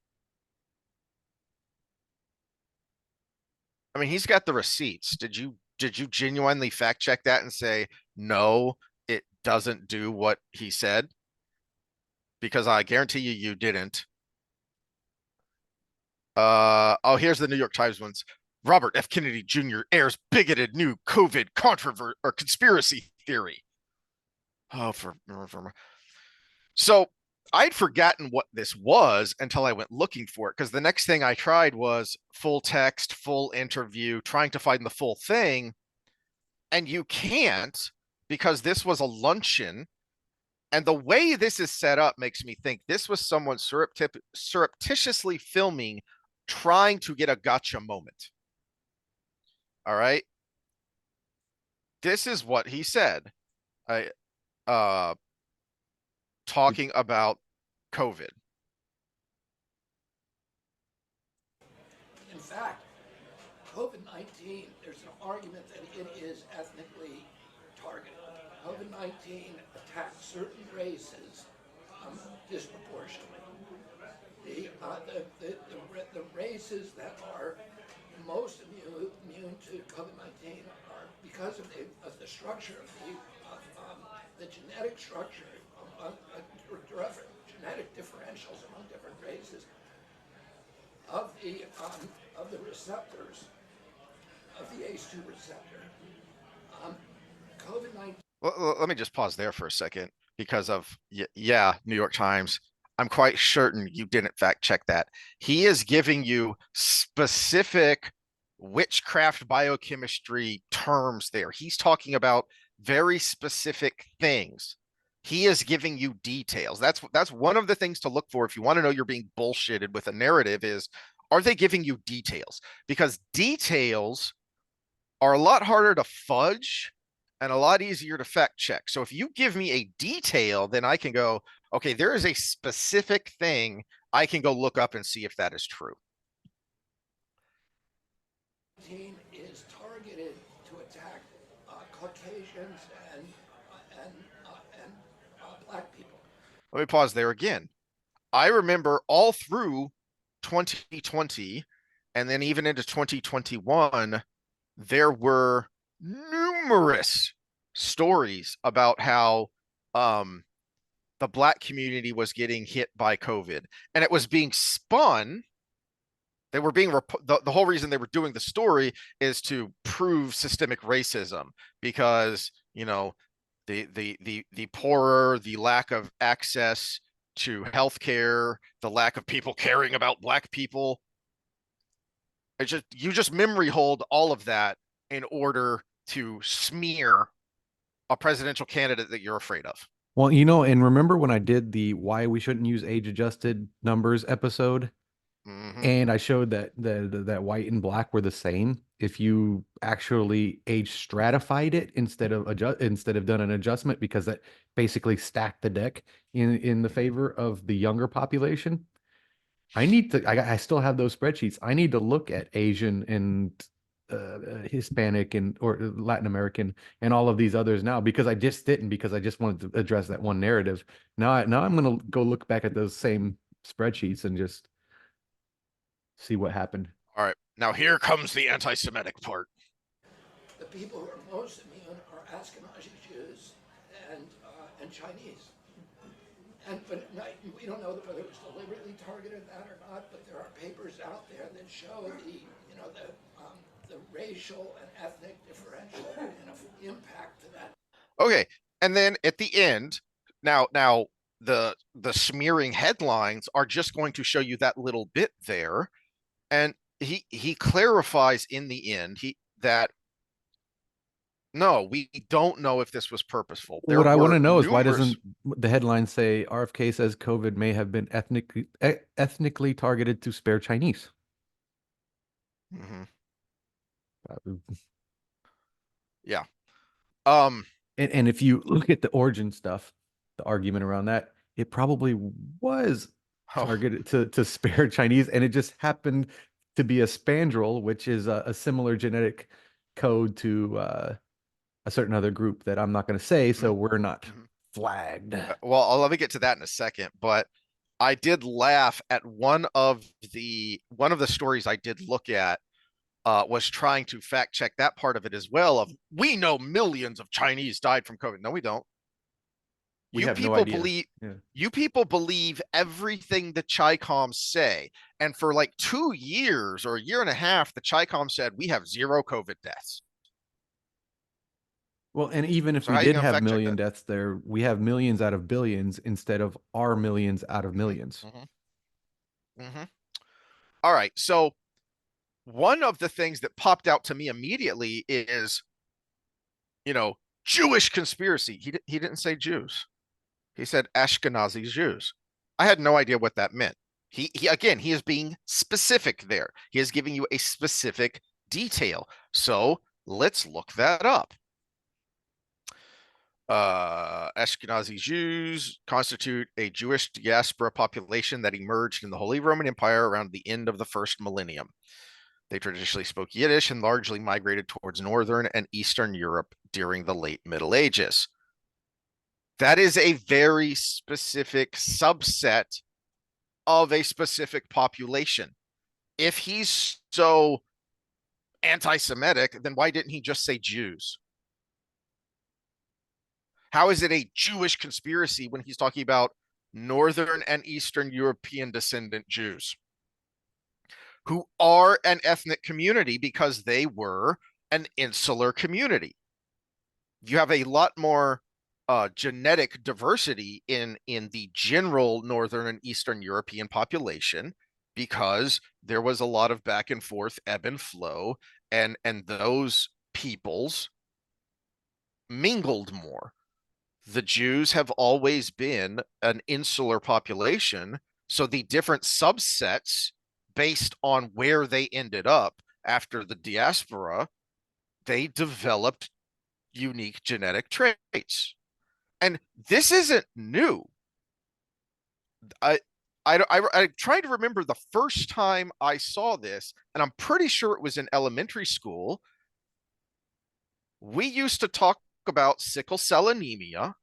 I mean, he's got the receipts. Did you genuinely fact check that and say no, it doesn't do what he said? Because I guarantee you didn't. Oh, here's the New York Times ones. Robert F. Kennedy Jr. airs bigoted new COVID controversy or conspiracy theory. Oh, so I'd forgotten what this was until I went looking for it, because the next thing I tried was full text, full interview, trying to find the full thing. And you can't, because this was a luncheon. And the way this is set up makes me think this was someone surreptitiously filming, trying to get a gotcha moment. All right. This is what he said. I uh talking about COVID. In fact, COVID-19, there's an argument that it is ethnically targeted. COVID-19 attacks certain races disproportionately. The races that are most immune to COVID-19 are because of the structure the genetic structure genetic differentials among different races of the receptors of the ACE2 receptor. COVID-19. Well, let me just pause there for a second because of, yeah, New York Times. I'm quite certain you didn't fact check that. He is giving you specific witchcraft biochemistry terms there. He's talking about very specific things. He is giving you details. That's one of the things to look for if you want to know you're being bullshitted with a narrative is, are they giving you details? Because details are a lot harder to fudge and a lot easier to fact check. So if you give me a detail, then I can go, okay, there is a specific thing I can go look up and see if that is true. Team is targeted to attack Caucasians and black people. Let me pause there again. I remember all through 2020 and then even into 2021, there were numerous stories about how the black community was getting hit by COVID, and it was being spun. They were being the whole reason they were doing the story is to prove systemic racism, because the poorer, the lack of access to healthcare, the lack of people caring about black people. You just memory hold all of that in order to smear a presidential candidate that you're afraid of. Well, and remember when I did the why we shouldn't use age-adjusted numbers episode, and I showed that that white and black were the same if you actually age stratified it instead of done an adjustment, because that basically stacked the deck in the favor of the younger population. I still have those spreadsheets. I need to look at Asian and Hispanic and or Latin American and all of these others now, because I just didn't, because I just wanted to address that one narrative. Now I'm going to go look back at those same spreadsheets and just see what happened. All right, now here comes the anti-Semitic part. The people who are most immune are Ashkenazi Jews and Chinese. But we don't know whether it was deliberately targeted that or not. But there are papers out there that show the racial and ethnic differential impact to that. Okay, and then at the end, now the smearing headlines are just going to show you that little bit there, and he clarifies in the end that no, we don't know if this was purposeful. What I want to know is, why doesn't the headline say RFK says COVID may have been ethnically targeted to spare Chinese? Mm-hmm. Yeah. And if you look at the origin stuff, the argument around that, it probably was targeted to spare Chinese, and it just happened to be a spandrel, which is a similar genetic code to a certain other group that I'm not going to say, so we're not flagged. Well, let me get to that in a second, but I did laugh at one of the stories I did look at was trying to fact check that part of it as well. Of, we know millions of Chinese died from COVID. No, we don't. We have no idea. You people believe everything the Chi-Coms say, and for like 2 years or a year and a half, the Chi-Com said we have 0 COVID deaths. Well, and even if we did have million deaths there, we have millions out of billions instead of our millions out of millions. All right. So one of the things that popped out to me immediately is, Jewish conspiracy. He didn't say Jews. He said Ashkenazi Jews. I had no idea what that meant. He is being specific there. He is giving you a specific detail. So let's look that up. Ashkenazi Jews constitute a Jewish diaspora population that emerged in the Holy Roman Empire around the end of the first millennium. They traditionally spoke Yiddish and largely migrated towards Northern and Eastern Europe during the late Middle Ages. That is a very specific subset of a specific population. If he's so anti-Semitic, then why didn't he just say Jews? How is it a Jewish conspiracy when he's talking about Northern and Eastern European descendant Jews, who are an ethnic community because they were an insular community? You have a lot more genetic diversity in the general Northern and Eastern European population, because there was a lot of back and forth, ebb and flow, and those peoples mingled more. The Jews have always been an insular population, so the different subsets based on where they ended up after the diaspora, they developed unique genetic traits. And this isn't new. I, I'm trying to remember the first time I saw this, and I'm pretty sure it was in elementary school. We used to talk about sickle cell anemia,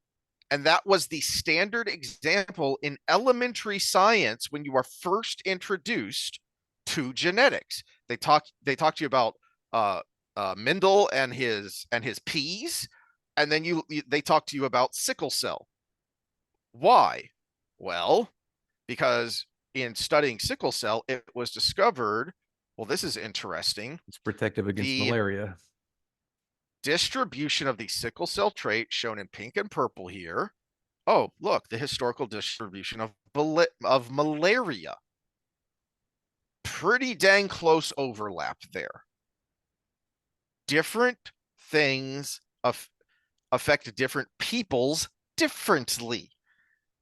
and that was the standard example in elementary science when you are first introduced to genetics. They talk to you about uh, Mendel and his peas, and then they talk to you about sickle cell. Why? Well, because in studying sickle cell, it was discovered. Well, this is interesting. It's protective against The malaria. distribution of the sickle cell trait shown in pink and purple here. Oh, look, the historical distribution of malaria. Pretty dang close overlap there. Different things affect different peoples differently.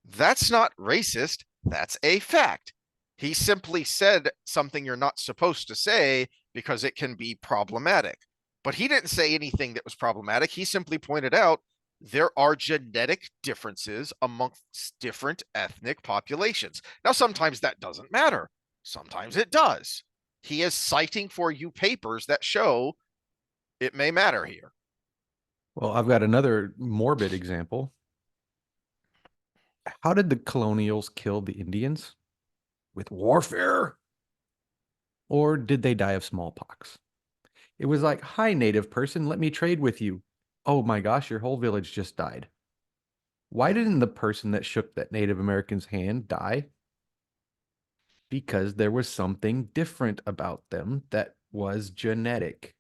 That's not racist. That's a fact. He simply said something you're not supposed to say because it can be problematic. But he didn't say anything that was problematic. He simply pointed out there are genetic differences amongst different ethnic populations. Now, sometimes that doesn't matter. Sometimes it does. He is citing for you papers that show it may matter here. Well, I've got another morbid example. How did the colonials kill the Indians? With warfare? Or did they die of smallpox? It was like, hi, native person, let me trade with you. Oh my gosh, your whole village just died. Why didn't the person that shook that Native American's hand die? Because there was something different about them that was genetic.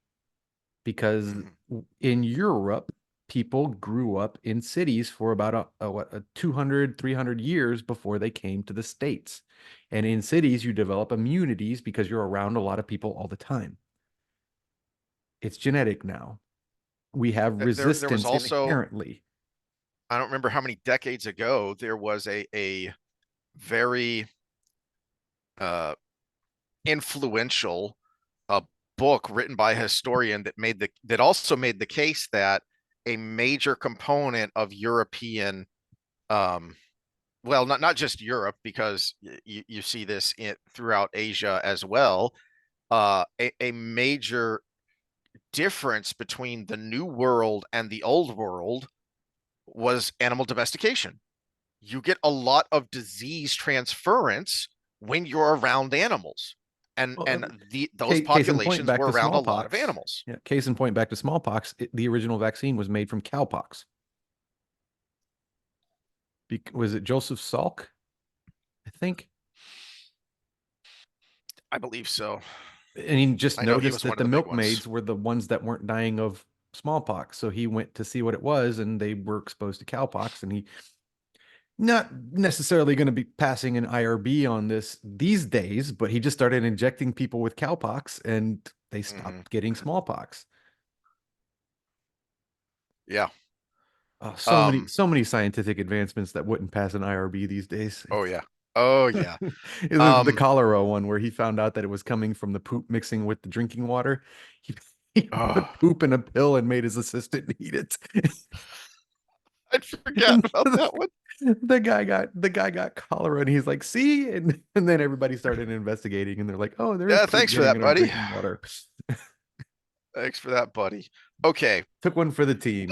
Because in Europe, people grew up in cities for about a 200, 300 years before they came to the States. And in cities, you develop immunities because you're around a lot of people all the time. It's genetic now. We have There was resistance also, inherently. I don't remember how many decades ago, there was a very influential book written by a historian that also made the case that a major component of European, um, well, not just Europe, because you see this throughout Asia as well. A major difference between the New World and the Old World was animal domestication. You get a lot of disease transference when you're around animals. And Well, those case in point, populations back were to around a lot of smallpox. animals. Yeah, case in point, back to smallpox. The original vaccine was made from cowpox. Was it Joseph Salk? I think. I believe so. And he just I know he noticed was that one of the the big ones. milkmaids were the ones that weren't dying of smallpox. So he went to see what it was, and they were exposed to cowpox. And he not necessarily going to be passing an IRB on this these days, but he just started injecting people with cowpox, and they Hmm. stopped getting smallpox. Yeah. So many, Um. so many scientific advancements that wouldn't pass an IRB these days. Oh yeah. Oh yeah. The Um. cholera one where he found out that it was coming from the poop mixing with the drinking water. He, he Oh, put poop in a pill and made his assistant eat it. I'd forget And about that one. the guy got cholera and he's like, see? And then everybody started investigating and they're like, oh, there is Yeah. poop Thanks for getting that, in our buddy. drinking water. Thanks for that, buddy. Okay. Took one for the team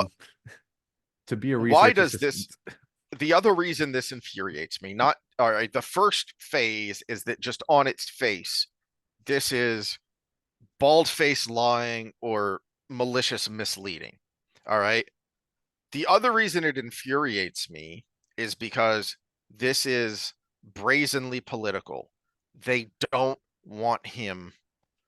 to be a Why research does this? assistant. The other reason this infuriates me, not all right. The first phase is that just on its face, this is bald face lying or malicious misleading. All right. The other reason it infuriates me is because this is brazenly political. They don't want him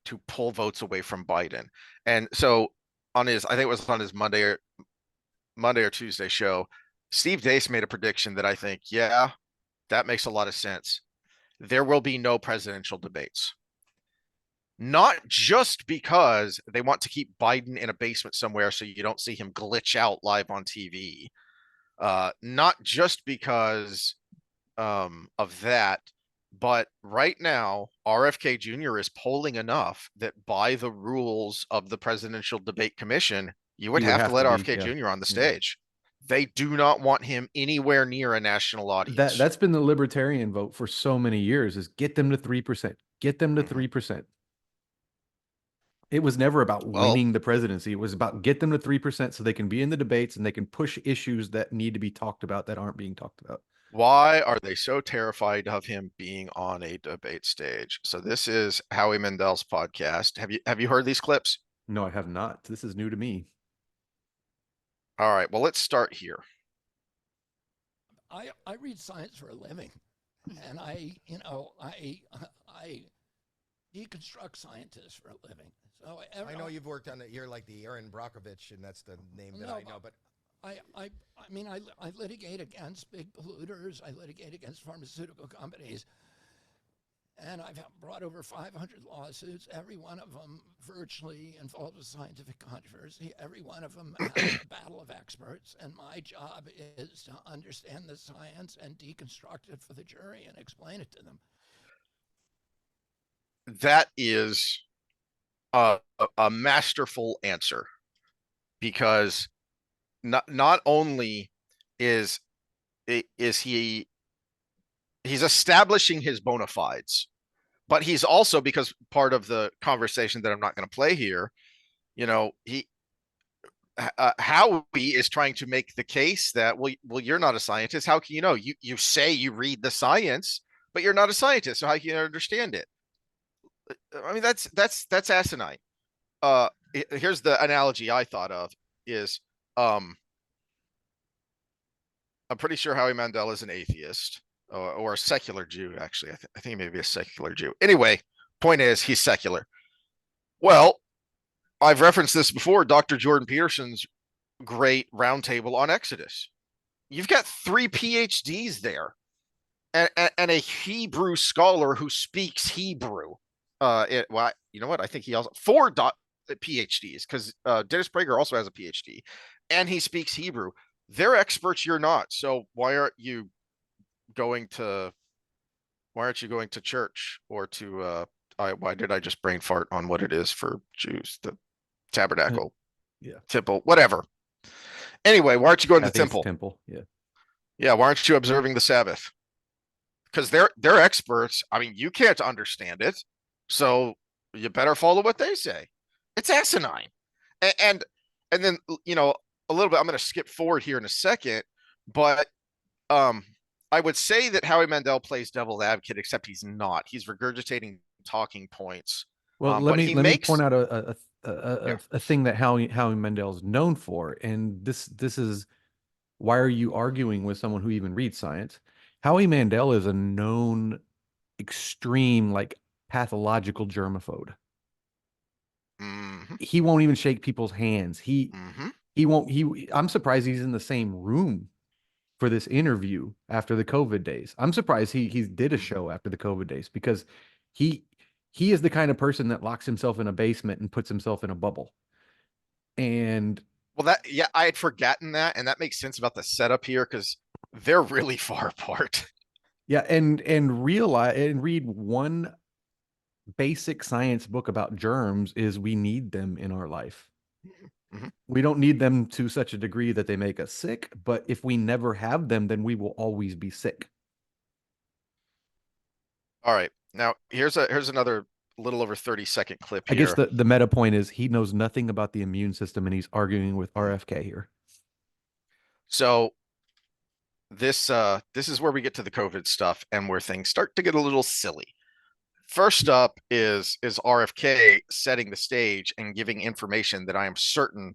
to pull votes away from Biden. And so I think it was on his Monday or Tuesday show, Steve Deace made a prediction that I think, yeah, that makes a lot of sense. There will be no presidential debates. Not just because they want to keep Biden in a basement somewhere so you don't see him glitch out live on TV. Not just because of that, but right now, RFK Jr. is polling enough that by the rules of the Presidential Debate Commission, You would He would have to have to let be, RFK yeah. Jr. on the Yeah. stage. They do not want him anywhere near a national audience. That's been the libertarian vote for so many years, is get them to 3%. Get them to 3%. It was never about Well, winning the presidency. It was about get them to 3% so they can be in the debates and they can push issues that need to be talked about that aren't being talked about. why are they so terrified of him being on a debate stage? So this is Howie Mandel's podcast. Have you heard these clips? No, I have not. This is new to me. All right, well, let's start here. I read science for a living, and I deconstruct scientists for a living. So I know you've worked on it. You're like the Aaron Brockovich, and that's the name that I know. But I mean, I litigate against big polluters. I litigate against pharmaceutical companies. And I've brought over 500 lawsuits. Every one of them virtually involved with scientific controversy. Every one of them has a battle of experts. And my job is to understand the science and deconstruct it for the jury and explain it to them. That is a masterful answer, because not only is he's establishing his bona fides, but he's also, because part of the conversation that I'm not going to play here, Howie is trying to make the case that, well, you're not a scientist. How can you know? You say you read the science, but you're not a scientist. So how can you understand it? I mean, that's asinine. Here's the analogy I thought of is, I'm pretty sure Howie Mandel is an atheist, or a secular Jew. Actually, I think he may be a secular Jew. Anyway, point is, he's secular. Well, I've referenced this before, Dr. Jordan Peterson's great roundtable on Exodus. You've got 3 PhDs there, and a Hebrew scholar who speaks Hebrew. Well, you know what? I think he also 4 PhDs, because Dennis Prager also has a PhD, and he speaks Hebrew. They're experts. You're not. So why aren't you going to church, or to why did I just brain fart on what it is for Jews? The tabernacle, Yeah. temple, whatever. Anyway, why aren't you going to the temple? Temple, yeah. Yeah, why aren't you observing the Sabbath? Because they're experts. I mean, you can't understand it, so you better follow what they say. It's asinine. And then, a little bit, I'm going to skip forward here in a second, but I would say that Howie Mandel plays devil's advocate, except he's not. He's regurgitating talking points. Well, let me point out a thing that Howie Mandel is known for, and this is why are you arguing with someone who even reads science? Howie Mandel is a known extreme, like, pathological germaphobe. Mm-hmm. He won't even shake people's hands. Mm-hmm. He won't. I'm surprised he's in the same room for this interview after the COVID days. I'm surprised he did a show after the COVID days, because he is the kind of person that locks himself in a basement and puts himself in a bubble. And well, I had forgotten that, and that makes sense about the setup here, because they're really far apart. Yeah, and read one basic science book about germs is we need them in our life. Mm-hmm. We don't need them to such a degree that they make us sick, but if we never have them, then we will always be sick. All right. Now, here's another little over 30-second clip here. I guess the meta point is he knows nothing about the immune system, and he's arguing with RFK here. So this is where we get to the COVID stuff, and where things start to get a little silly. First up is RFK setting the stage and giving information that I am certain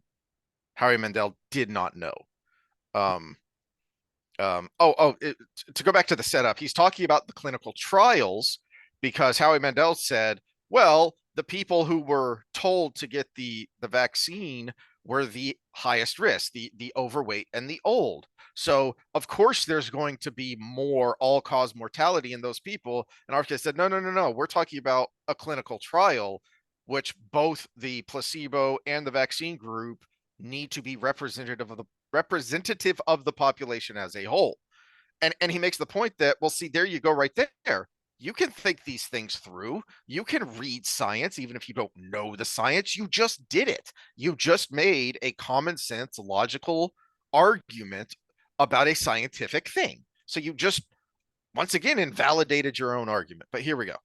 Howie Mandel did not know. To go back to the setup, he's talking about the clinical trials, because Howie Mandel said, well, the people who were told to get the vaccine were the highest risk, the overweight and the old. So of course there's going to be more all-cause mortality in those people. And RFK said, no, we're talking about a clinical trial, which both the placebo and the vaccine group need to be representative of the population as a whole. And he makes the point that, well, see, there you go right there. you can think these things through. You can read science, even if you don't know the science. You just did it. You just made a common sense, logical argument about a scientific thing. So you just, once again, invalidated your own argument. But here we go.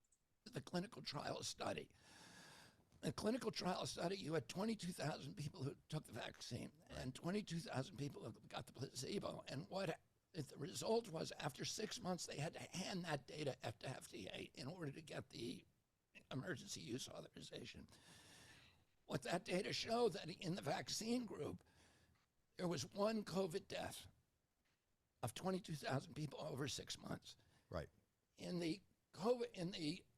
The clinical trial study. In a clinical trial study, you had 22,000 people who took the vaccine and 22,000 people who got the placebo. And what the result was, after 6 months, they had to hand that data to FDA in order to get the emergency use authorization. What that data showed, that in the vaccine group, there was one COVID death of 22,000 people over 6 months. Right. In the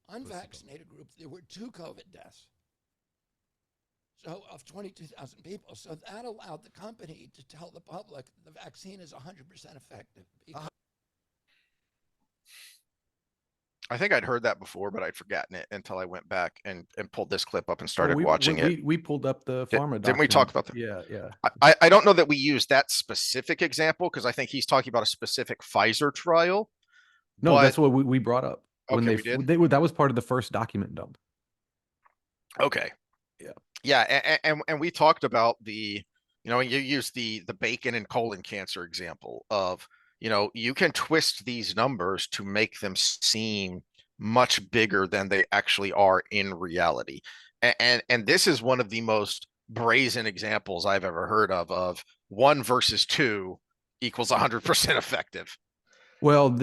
unvaccinated group, there were 2 COVID deaths. So of 22,000 people. So that allowed the company to tell the public the vaccine is 100% effective. I think I'd heard that before, but I'd forgotten it until I went back and pulled this clip up and Oh, started watching it. We pulled up the pharma Didn't we talk about that? Yeah, yeah. I don't know that we used that specific example because I think he's talking about a specific Pfizer trial. No, but that's what we brought up. When Okay, we did? that was part of the first document dump. Okay. Yeah. Yeah, and we talked about the, you know, you use the bacon and colon cancer example of, you know, you can twist these numbers to make them seem much bigger than they actually are in reality. And this is one of the most brazen examples I've ever heard of 1 versus 2 equals 100% effective. Well,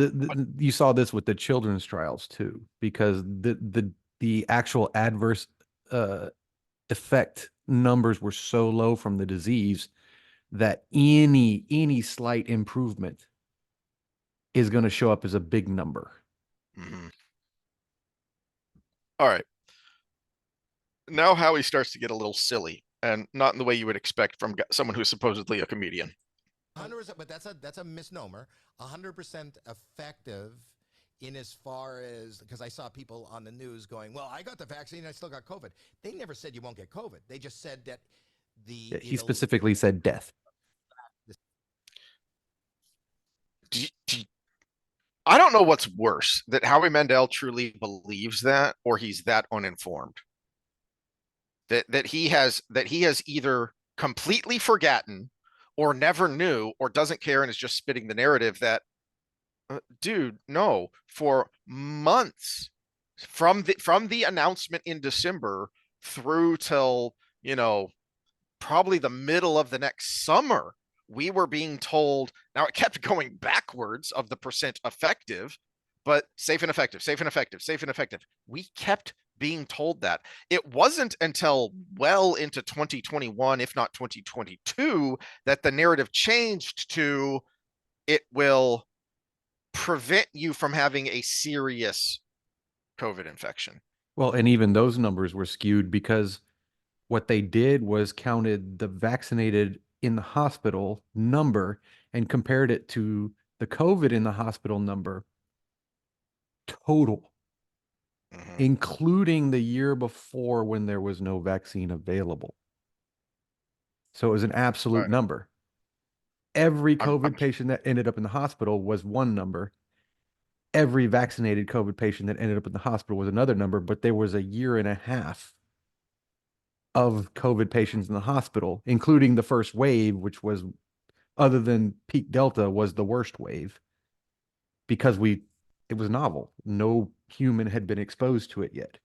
you saw this with the children's trials too, because the actual adverse effect numbers were so low from the disease that any slight improvement is going to show up as a big number. Mm-hmm. All right. Now Howie starts to get a little silly, and not in the way you would expect from someone who's supposedly a comedian. 100%, but that's a misnomer. 100% effective in as far as, because I saw people on the news going, well, I got the vaccine and I still got COVID. They never said you won't get COVID. They just said that He specifically said death. I don't know what's worse, that Howie Mandel truly believes that, or he's that uninformed. That he has either completely forgotten, or never knew, or doesn't care and is just spitting the narrative that, dude, no, for months from the announcement in December through till, you know, probably the middle of the next summer, we were being told. Now it kept going backwards of the percent effective, but safe and effective, safe and effective, safe and effective. We kept being told that. It wasn't until well into 2021, if not 2022, that the narrative changed to, it will prevent you from having a serious COVID infection. Well, and even those numbers were skewed because what they did was counted the vaccinated in the hospital number and compared it to the COVID in the hospital number total, including the year before when there was no vaccine available. So it was an absolute number. Every COVID patient that ended up in the hospital was one number. Every vaccinated COVID patient that ended up in the hospital was another number, but there was a year and a half of COVID patients in the hospital, including the first wave, which was, other than peak Delta, was the worst wave because it was novel. No human had been exposed to it yet.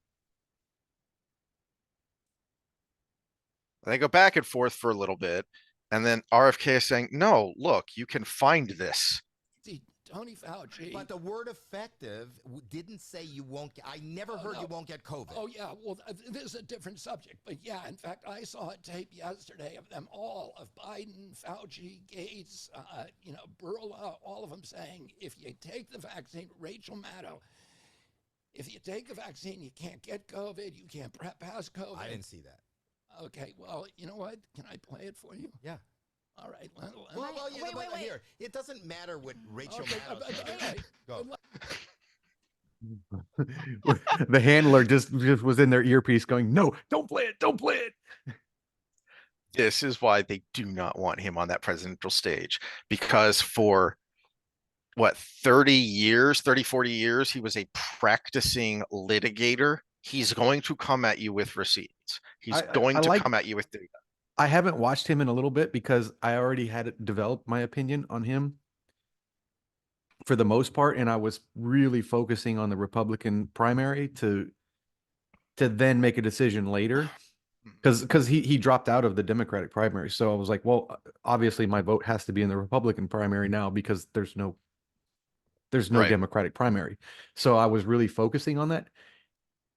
They go back and forth for a little bit, and then RFK is saying, no, look, you can find this. See, Tony Fauci. But the word effective didn't say you won't get, I never heard you won't get COVID. Oh, yeah. Well, this is a different subject. But yeah, in fact, I saw a tape yesterday of them all, of Biden, Fauci, Gates, Burla, all of them saying, if you take the vaccine, Rachel Maddow, if you take the vaccine, you can't get COVID, you can't pass COVID. I didn't see that. Okay, well, you know what? Can I play it for you? Yeah. All right. Wait. Here, it doesn't matter what Rachel Maddow said. Go. The handler just was in their earpiece going, no, don't play it, don't play it. This is why they do not want him on that presidential stage, because for what, 30 years, 30, 40 years, he was a practicing litigator. He's going to come at you with receipts. He's I going to like come at you with data. I haven't watched him in a little bit because I already had developed my opinion on him for the most part, and I was really focusing on the Republican primary to then make a decision later because he dropped out of the Democratic primary. So I was like, well, obviously my vote has to be in the Republican primary now because there's no Right. Democratic primary. So I was really focusing on that.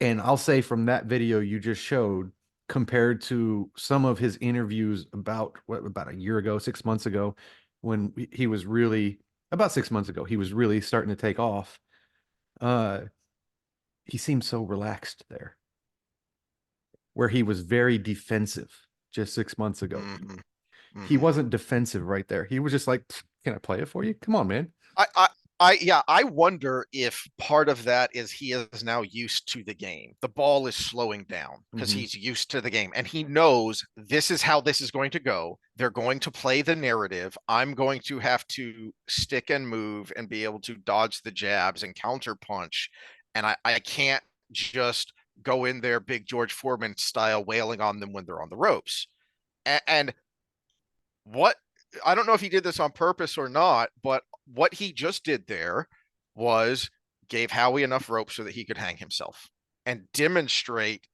And I'll say from that video you just showed, compared to some of his interviews about a year ago, 6 months ago, when he was really about 6 months ago, he was really starting to take off. Uh, he seemed so relaxed there, where he was very defensive just 6 months ago. Mm-hmm. He Mm-hmm. wasn't defensive right there. He was just like, "Can I play it for you? Come on, man." I, I, yeah, I wonder if part of that is he is now used to the game. The ball is slowing down because Mm-hmm. he's used to the game and he knows this is how this is going to go. They're going to play the narrative. I'm going to have to stick and move and be able to dodge the jabs and counter punch. And I can't just go in there big George Foreman style wailing on them when they're on the ropes. And what, I don't know if he did this on purpose or not, but what he just did there was gave Howie enough rope so that he could hang himself and demonstrate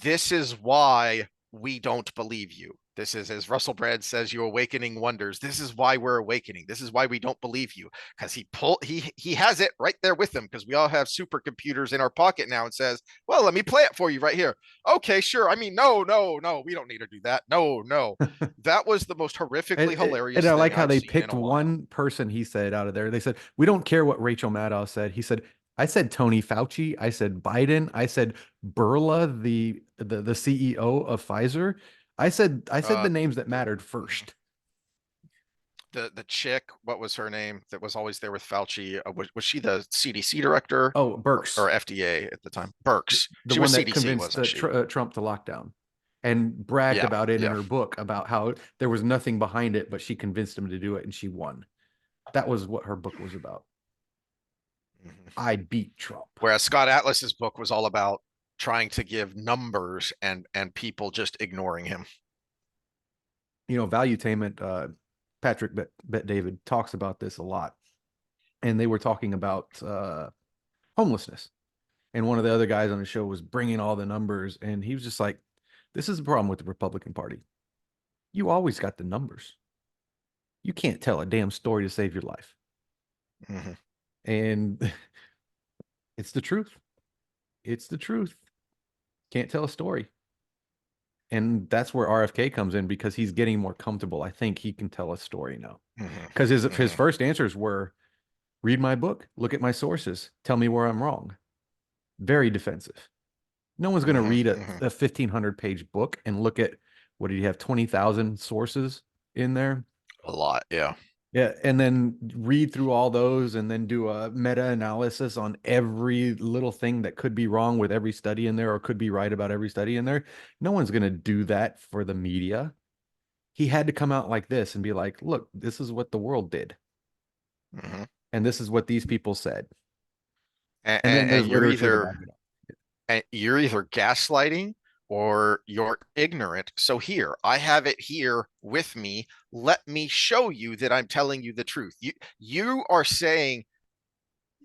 this is why we don't believe you. This is, as Russell Brand says, you awakening wonders. This is why we're awakening. This is why we don't believe you. Because he has it right there with him, because we all have supercomputers in our pocket now and says, well, let me play it for you right here. Okay, sure. I mean, no, no, no, we don't need to do that. No, no. That was the most horrifically And hilarious I thing like how I've they seen in picked a while. one person he said out of there. They said, "We don't care what Rachel Maddow said." He said, "I said Tony Fauci. I said Biden. I said Burla, the CEO of Pfizer. I said Uh, the names that the, mattered first." the chick, what was her name that was always there with Fauci? Was she the CDC director Oh, or Burks, FDA at the time? Burks. the She was one that CDC, convinced wasn't she? Trump to lock down and bragged Yeah, about it in yeah. her book about how there was nothing behind it, but she convinced him to do it and she won. That was what her book was about. Mhm. I beat Trump. Whereas Scott Atlas's book was all about trying to give numbers and people just ignoring him. Valuetainment, Patrick Bet David talks about this a lot. And they were talking about homelessness. And one of the other guys on the show was bringing all the numbers. And he was just like, this is the problem with the Republican Party. You always got the numbers. You can't tell a damn story to save your life. Mm-hmm. And it's the truth. It's the truth. Can't tell a story. And that's where RFK comes in because he's getting more comfortable. I think he can tell a story now. Mm-hmm. Because his Mm-hmm. first answers were, read my book, look at my sources, tell me where I'm wrong. Very defensive. No one's going to read a, Mm-hmm. 1,500 page book and look at, what did you have, 20,000 sources in there? A lot, yeah. Yeah. And then read through all those and then do a meta analysis on every little thing that could be wrong with every study in there or could be right about every study in there. No one's going to do that for the media. He had to come out like this and be like, look, this is what the world did. Mm-hmm. And this is what these people said. And, And then and, there's and you're literature to either back it up. gaslighting or you're ignorant. So here, I have it here with me. Let me show you that I'm telling you the truth. You are saying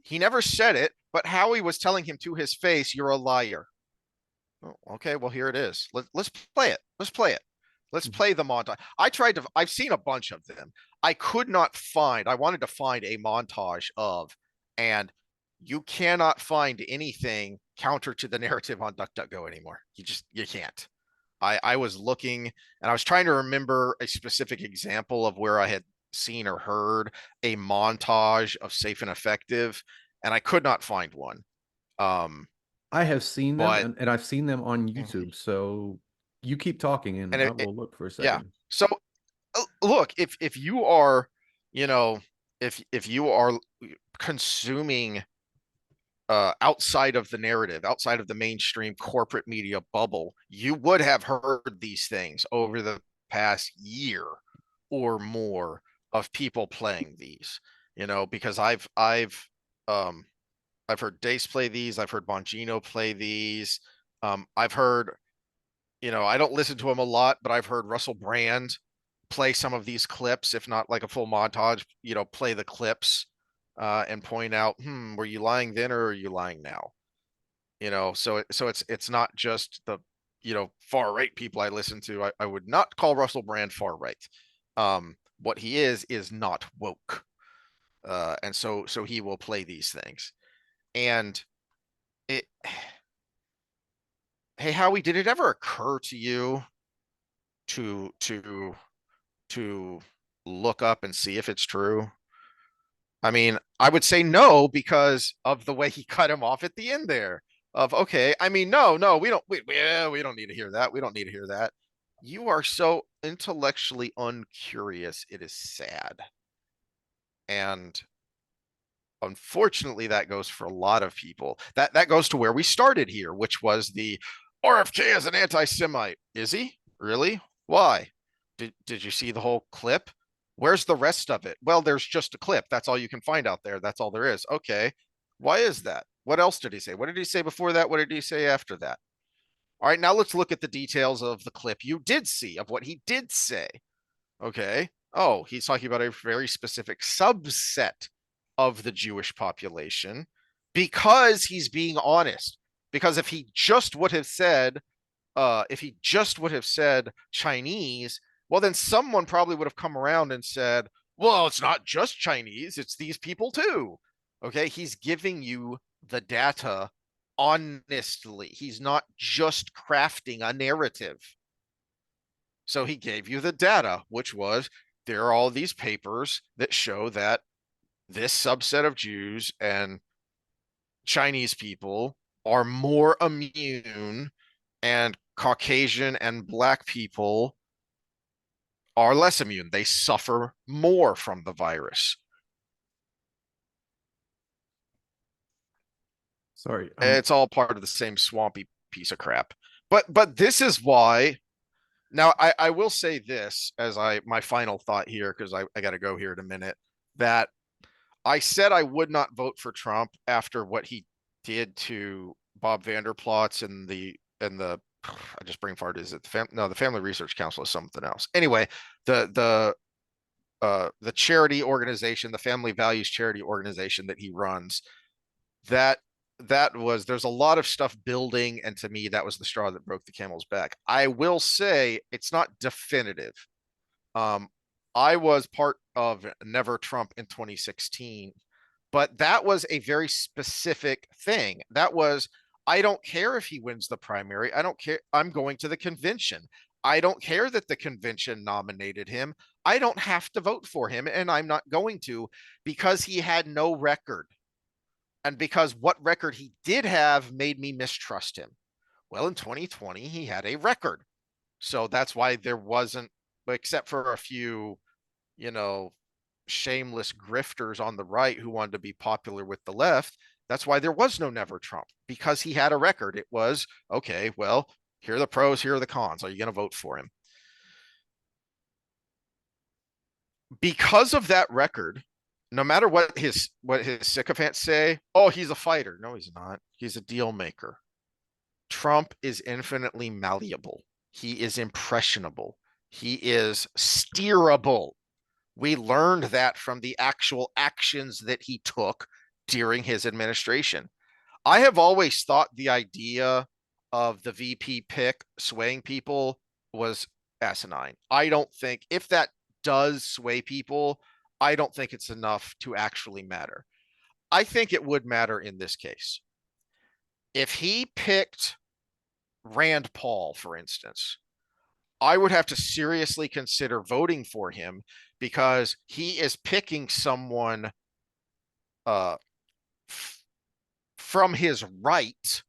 he never said it, but Howie was telling him to his face, you're a liar. Oh, okay, well, here it is. Let's play it. Let's play it. Let's play the montage. I've seen a bunch of them. I could not find, I wanted to find a montage of, and you cannot find anything counter to the narrative on DuckDuckGo anymore. You can't. I was looking and I was trying to remember a specific example of where I had seen or heard a montage of safe and effective, and I could not find one. Um, I have seen them but and I've seen them on YouTube. So you keep talking and and I will look for a yeah. second. So look, if you are, you know, if you are consuming outside of the narrative, outside of the mainstream corporate media bubble, you would have heard these things over the past year or more of people playing these. because um I've heard Dace play these, I've heard Bongino play these. I've heard, I don't listen to him a lot, but I've heard Russell Brand play some of these clips, if not like a full montage, play the clips and point out, were you lying then or are you lying now? So it's not just the, far right people I listen to. I would not call Russell Brand far right. What he is not woke. And so he will play these things. And it, hey, Howie, did it ever occur to you to to look up and see if it's true? I mean, I would say no because of the way he cut him off at the end there. Of okay, I mean, no, we don't need to hear that. We don't need to hear that. You are so intellectually uncurious. It is sad. And unfortunately, that goes for a lot of people. That goes to where we started here, which was the RFK is an anti-Semite. Is he? Really? Why? Did you see the whole clip? Where's the rest of it? Well, there's just a clip. That's all you can find out there. That's all there is. Okay. Why is that? What else did he say? What did he say before that? What did he say after that? All right, now let's look at the details of the clip you did see, of what he did say. Okay. Oh, he's talking about a very specific subset of the Jewish population because he's being honest. Because if he just would have said Chinese, well, then someone probably would have come around and said, well, it's not just Chinese, it's these people too. Okay. He's giving you the data honestly. He's not just crafting a narrative. So he gave you the data, which was there are all these papers that show that this subset of Jews and Chinese people are more immune, and Caucasian and Black people are less immune. They suffer more from the virus. Sorry. It's all part of the same swampy piece of crap. But this is why. Now, I will say this as my final thought here, because I got to go here in a minute, that I said I would not vote for Trump after what he did to Bob Vanderplots and the I just brain farted. Is it the Family Research Council is something else. Anyway, the charity organization, the Family Values Charity organization that he runs, that there's a lot of stuff building, and to me that was the straw that broke the camel's back. I will say it's not definitive. I was part of Never Trump in 2016, but that was a very specific thing. That was, I don't care if he wins the primary. I don't care. I'm going to the convention. I don't care that the convention nominated him. I don't have to vote for him, and I'm not going to, because he had no record. And because what record he did have made me mistrust him. Well, in 2020, he had a record. So that's why there wasn't, except for a few, shameless grifters on the right who wanted to be popular with the left. That's why there was no Never Trump, because he had a record. It was, okay, well, here are the pros, here are the cons. Are you going to vote for him? Because of that record, no matter what his sycophants say, oh, he's a fighter. No, he's not. He's a deal maker. Trump is infinitely malleable. He is impressionable. He is steerable. We learned that from the actual actions that he took during his administration. I have always thought the idea of the VP pick swaying people was asinine. I don't think, if that does sway people, I don't think it's enough to actually matter. I think it would matter in this case. If he picked Rand Paul, for instance, I would have to seriously consider voting for him, because he is picking someone from his right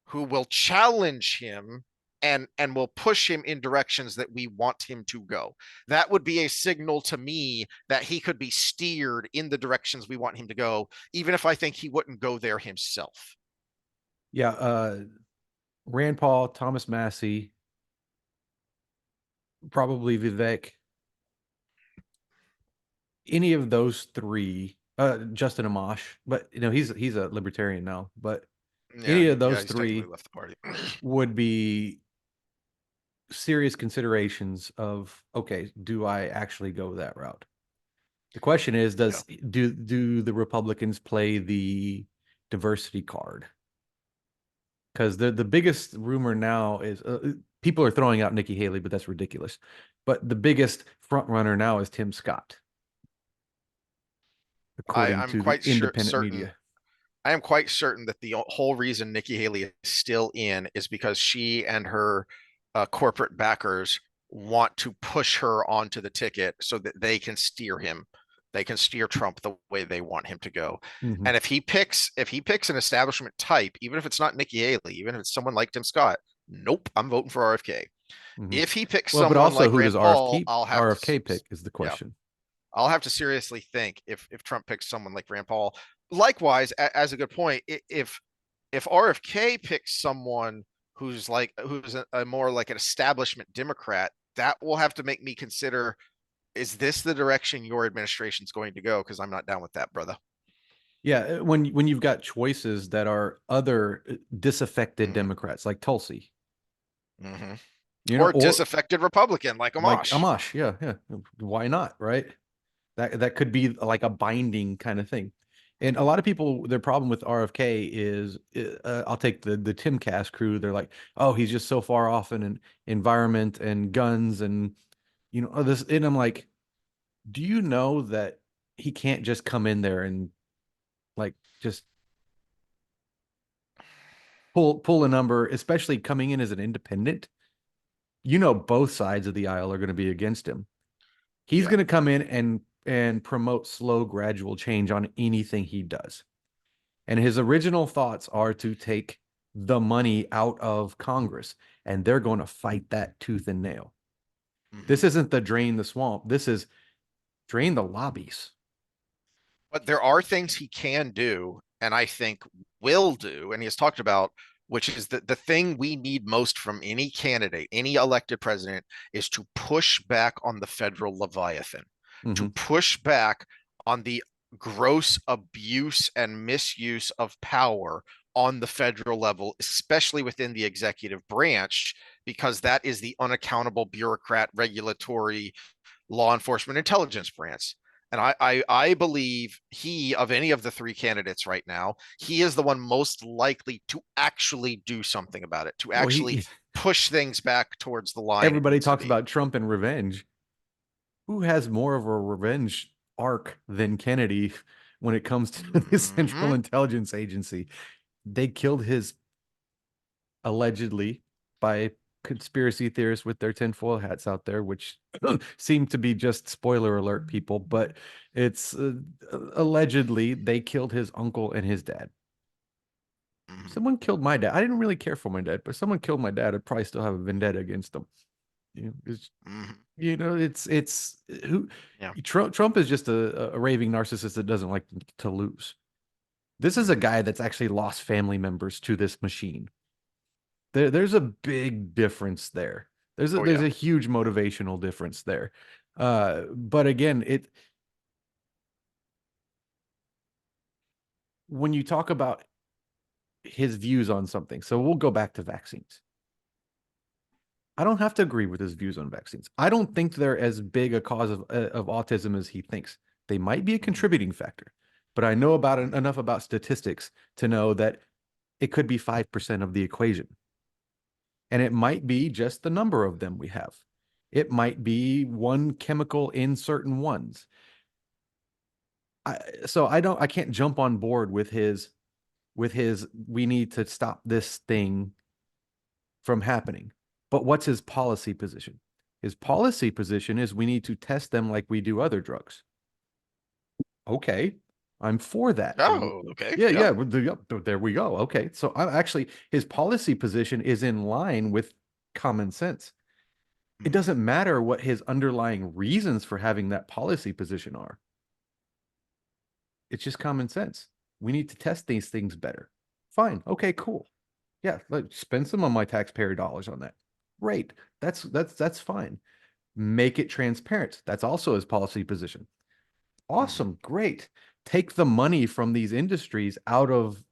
who will challenge him and will push him in directions that we want him to go. That would be a signal to me that he could be steered in the directions we want him to go, even if I think he wouldn't go there himself. Yeah, Rand Paul, Thomas Massey, probably Vivek. any of those three, Justin Amash, but he's a libertarian now, but Yeah, any of yeah, those he's technically three left the party. would be serious considerations of, okay, do I actually go that route? The question is, do the Republicans play the diversity card? Because the biggest rumor now is people are throwing out Nikki Haley, but that's ridiculous. But the biggest front runner now is Tim Scott, according I'm to the quite independent certain. media. I am quite certain that the whole reason Nikki Haley is still in is because she and her corporate backers want to push her onto the ticket so that they can steer him. They can steer Trump the way they want him to go. Mm-hmm. And if he picks an establishment type, even if it's not Nikki Haley, even if it's someone like Tim Scott, nope, I'm voting for RFK. Mm-hmm. If he picks Well, but someone also, like who Rand does Paul, I'll have to RFK pick is the yeah, question. I'll have to seriously think if Trump picks someone like Rand Paul. Likewise, as a good point, if RFK picks someone who's a more like an establishment Democrat, that will have to make me consider, is this the direction your administration's going to go? Because I'm not down with that, brother. Yeah, when you've got choices that are other disaffected Democrats like Tulsi, Or or disaffected Republican like like Amash. Amash, yeah, why not, right? That could be like a binding kind of thing. And a lot of people, their problem with RFK is, I'll take the Timcast crew. They're like, oh, he's just so far off in an environment and guns and this. And I'm like, do you know that he can't just come in there and like just pull a number, especially coming in as an independent? Both sides of the aisle are going to be against him. He's Yeah. going to come in and promote slow, gradual change on anything he does. And his original thoughts are to take the money out of Congress, and they're going to fight that tooth and nail. This isn't the drain the swamp. This is drain the lobbies. But there are things he can do, and I think will do, and he has talked about, which is the thing we need most from any candidate, any elected president, is to push back on the federal Leviathan, to push back on the gross abuse and misuse of power on the federal level, especially within the executive branch, because that is the unaccountable bureaucrat, regulatory, law enforcement, intelligence branch. And I believe he, of any of the three candidates right now, he is the one most likely to actually do something about it, to actually push things back towards the line. Everybody talks about Trump and revenge. Who has more of a revenge arc than Kennedy when it comes to the Central Intelligence Agency? They killed his, allegedly, by conspiracy theorists with their tinfoil hats out there, which seem to be just spoiler alert people, but it's allegedly they killed his uncle and his dad. Someone killed my dad. I didn't really care for my dad, but someone killed my dad. I'd probably still have a vendetta against them. It's who Trump is just a raving narcissist that doesn't like to lose. This is a guy that's actually lost family members to this machine. There's a big difference there. There's a huge motivational difference there. But again, when you talk about his views on something, so we'll go back to vaccines. I don't have to agree with his views on vaccines. I don't think they're as big a cause of autism as he thinks. They might be a contributing factor, but I know enough about statistics to know that it could be 5% of the equation. And it might be just the number of them we have. It might be one chemical in certain ones. I can't jump on board with his we need to stop this thing from happening. But what's his policy position? His policy position is we need to test them like we do other drugs. Okay, I'm for that. Oh, okay. Yeah. There we go. Okay, so I'm actually, his policy position is in line with common sense. It doesn't matter what his underlying reasons for having that policy position are. It's just common sense. We need to test these things better. Fine. Okay, cool. Yeah, spend some of my taxpayer dollars on that. Great. That's fine. Make it transparent. That's also his policy position. Awesome, great. Take the money from these industries out of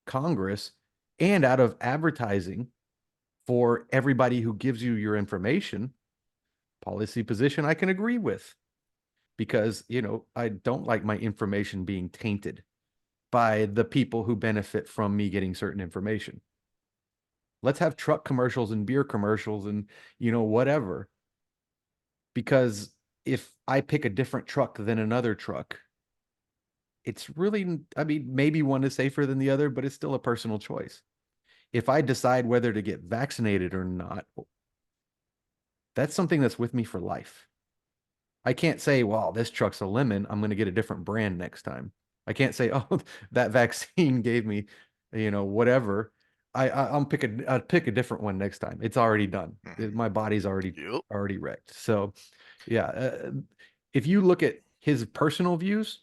Congress and out of advertising for everybody who gives you your information. Policy position I can agree with, because, you know, I don't like my information being tainted by the people who benefit from me getting certain information. Let's have truck commercials and beer commercials and, you know, whatever. Because if I pick a different truck than another truck, it's really, I mean, maybe one is safer than the other, but it's still a personal choice. If I decide whether to get vaccinated or not, that's something that's with me for life. I can't say, well, this truck's a lemon, I'm going to get a different brand next time. I can't say, oh, that vaccine gave me, you know, whatever. I'll pick a different one next time. It's already done. My body's already wrecked. So, yeah, if you look at his personal views,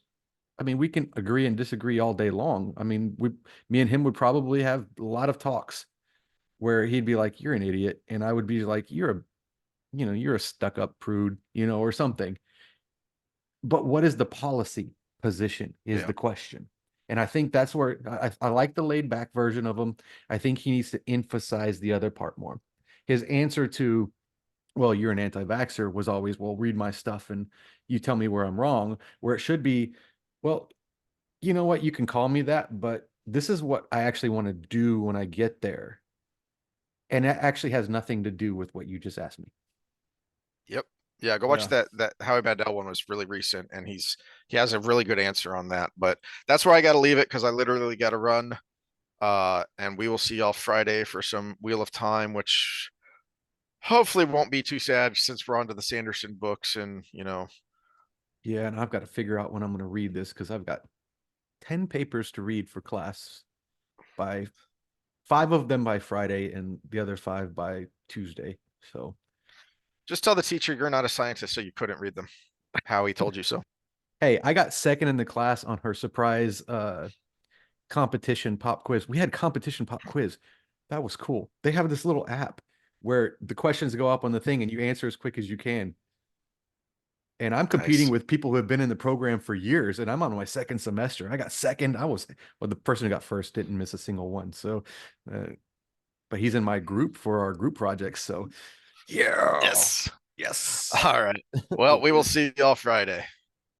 I mean, we can agree and disagree all day long. I mean, me and him would probably have a lot of talks where he'd be like, "You're an idiot," and I would be like, you're a stuck-up prude, you know, or something. But what is the policy position is the question. And I think that's where I like the laid back version of him. I think he needs to emphasize the other part more. His answer to, well, you're an anti-vaxxer was always, well, read my stuff and you tell me where I'm wrong, where it should be, well, you know what, you can call me that, but this is what I actually want to do when I get there. And that actually has nothing to do with what you just asked me. Yep. Yeah, go watch that Howie Mandel one was really recent, and he has a really good answer on that. But that's where I got to leave it because I literally got to run. And we will see y'all Friday for some Wheel of Time, which hopefully won't be too sad since we're on to the Sanderson books, and you know. Yeah, and I've got to figure out when I'm going to read this because I've got 10 papers to read for class, by 5 of them by Friday and the other 5 by Tuesday. So just tell the teacher you're not a scientist, so you couldn't read them. Howie told you so. hey, I got second in the class on her surprise competition pop quiz. We had competition pop quiz. That was cool. They have this little app where the questions go up on the thing and you answer as quick as you can. And I'm competing with people who have been in the program for years, and I'm on my second semester. I got second. Well, the person who got first didn't miss a single one. So, but he's in my group for our group projects. So, yeah. Yes. Yes. All right. Well, we will see y'all Friday.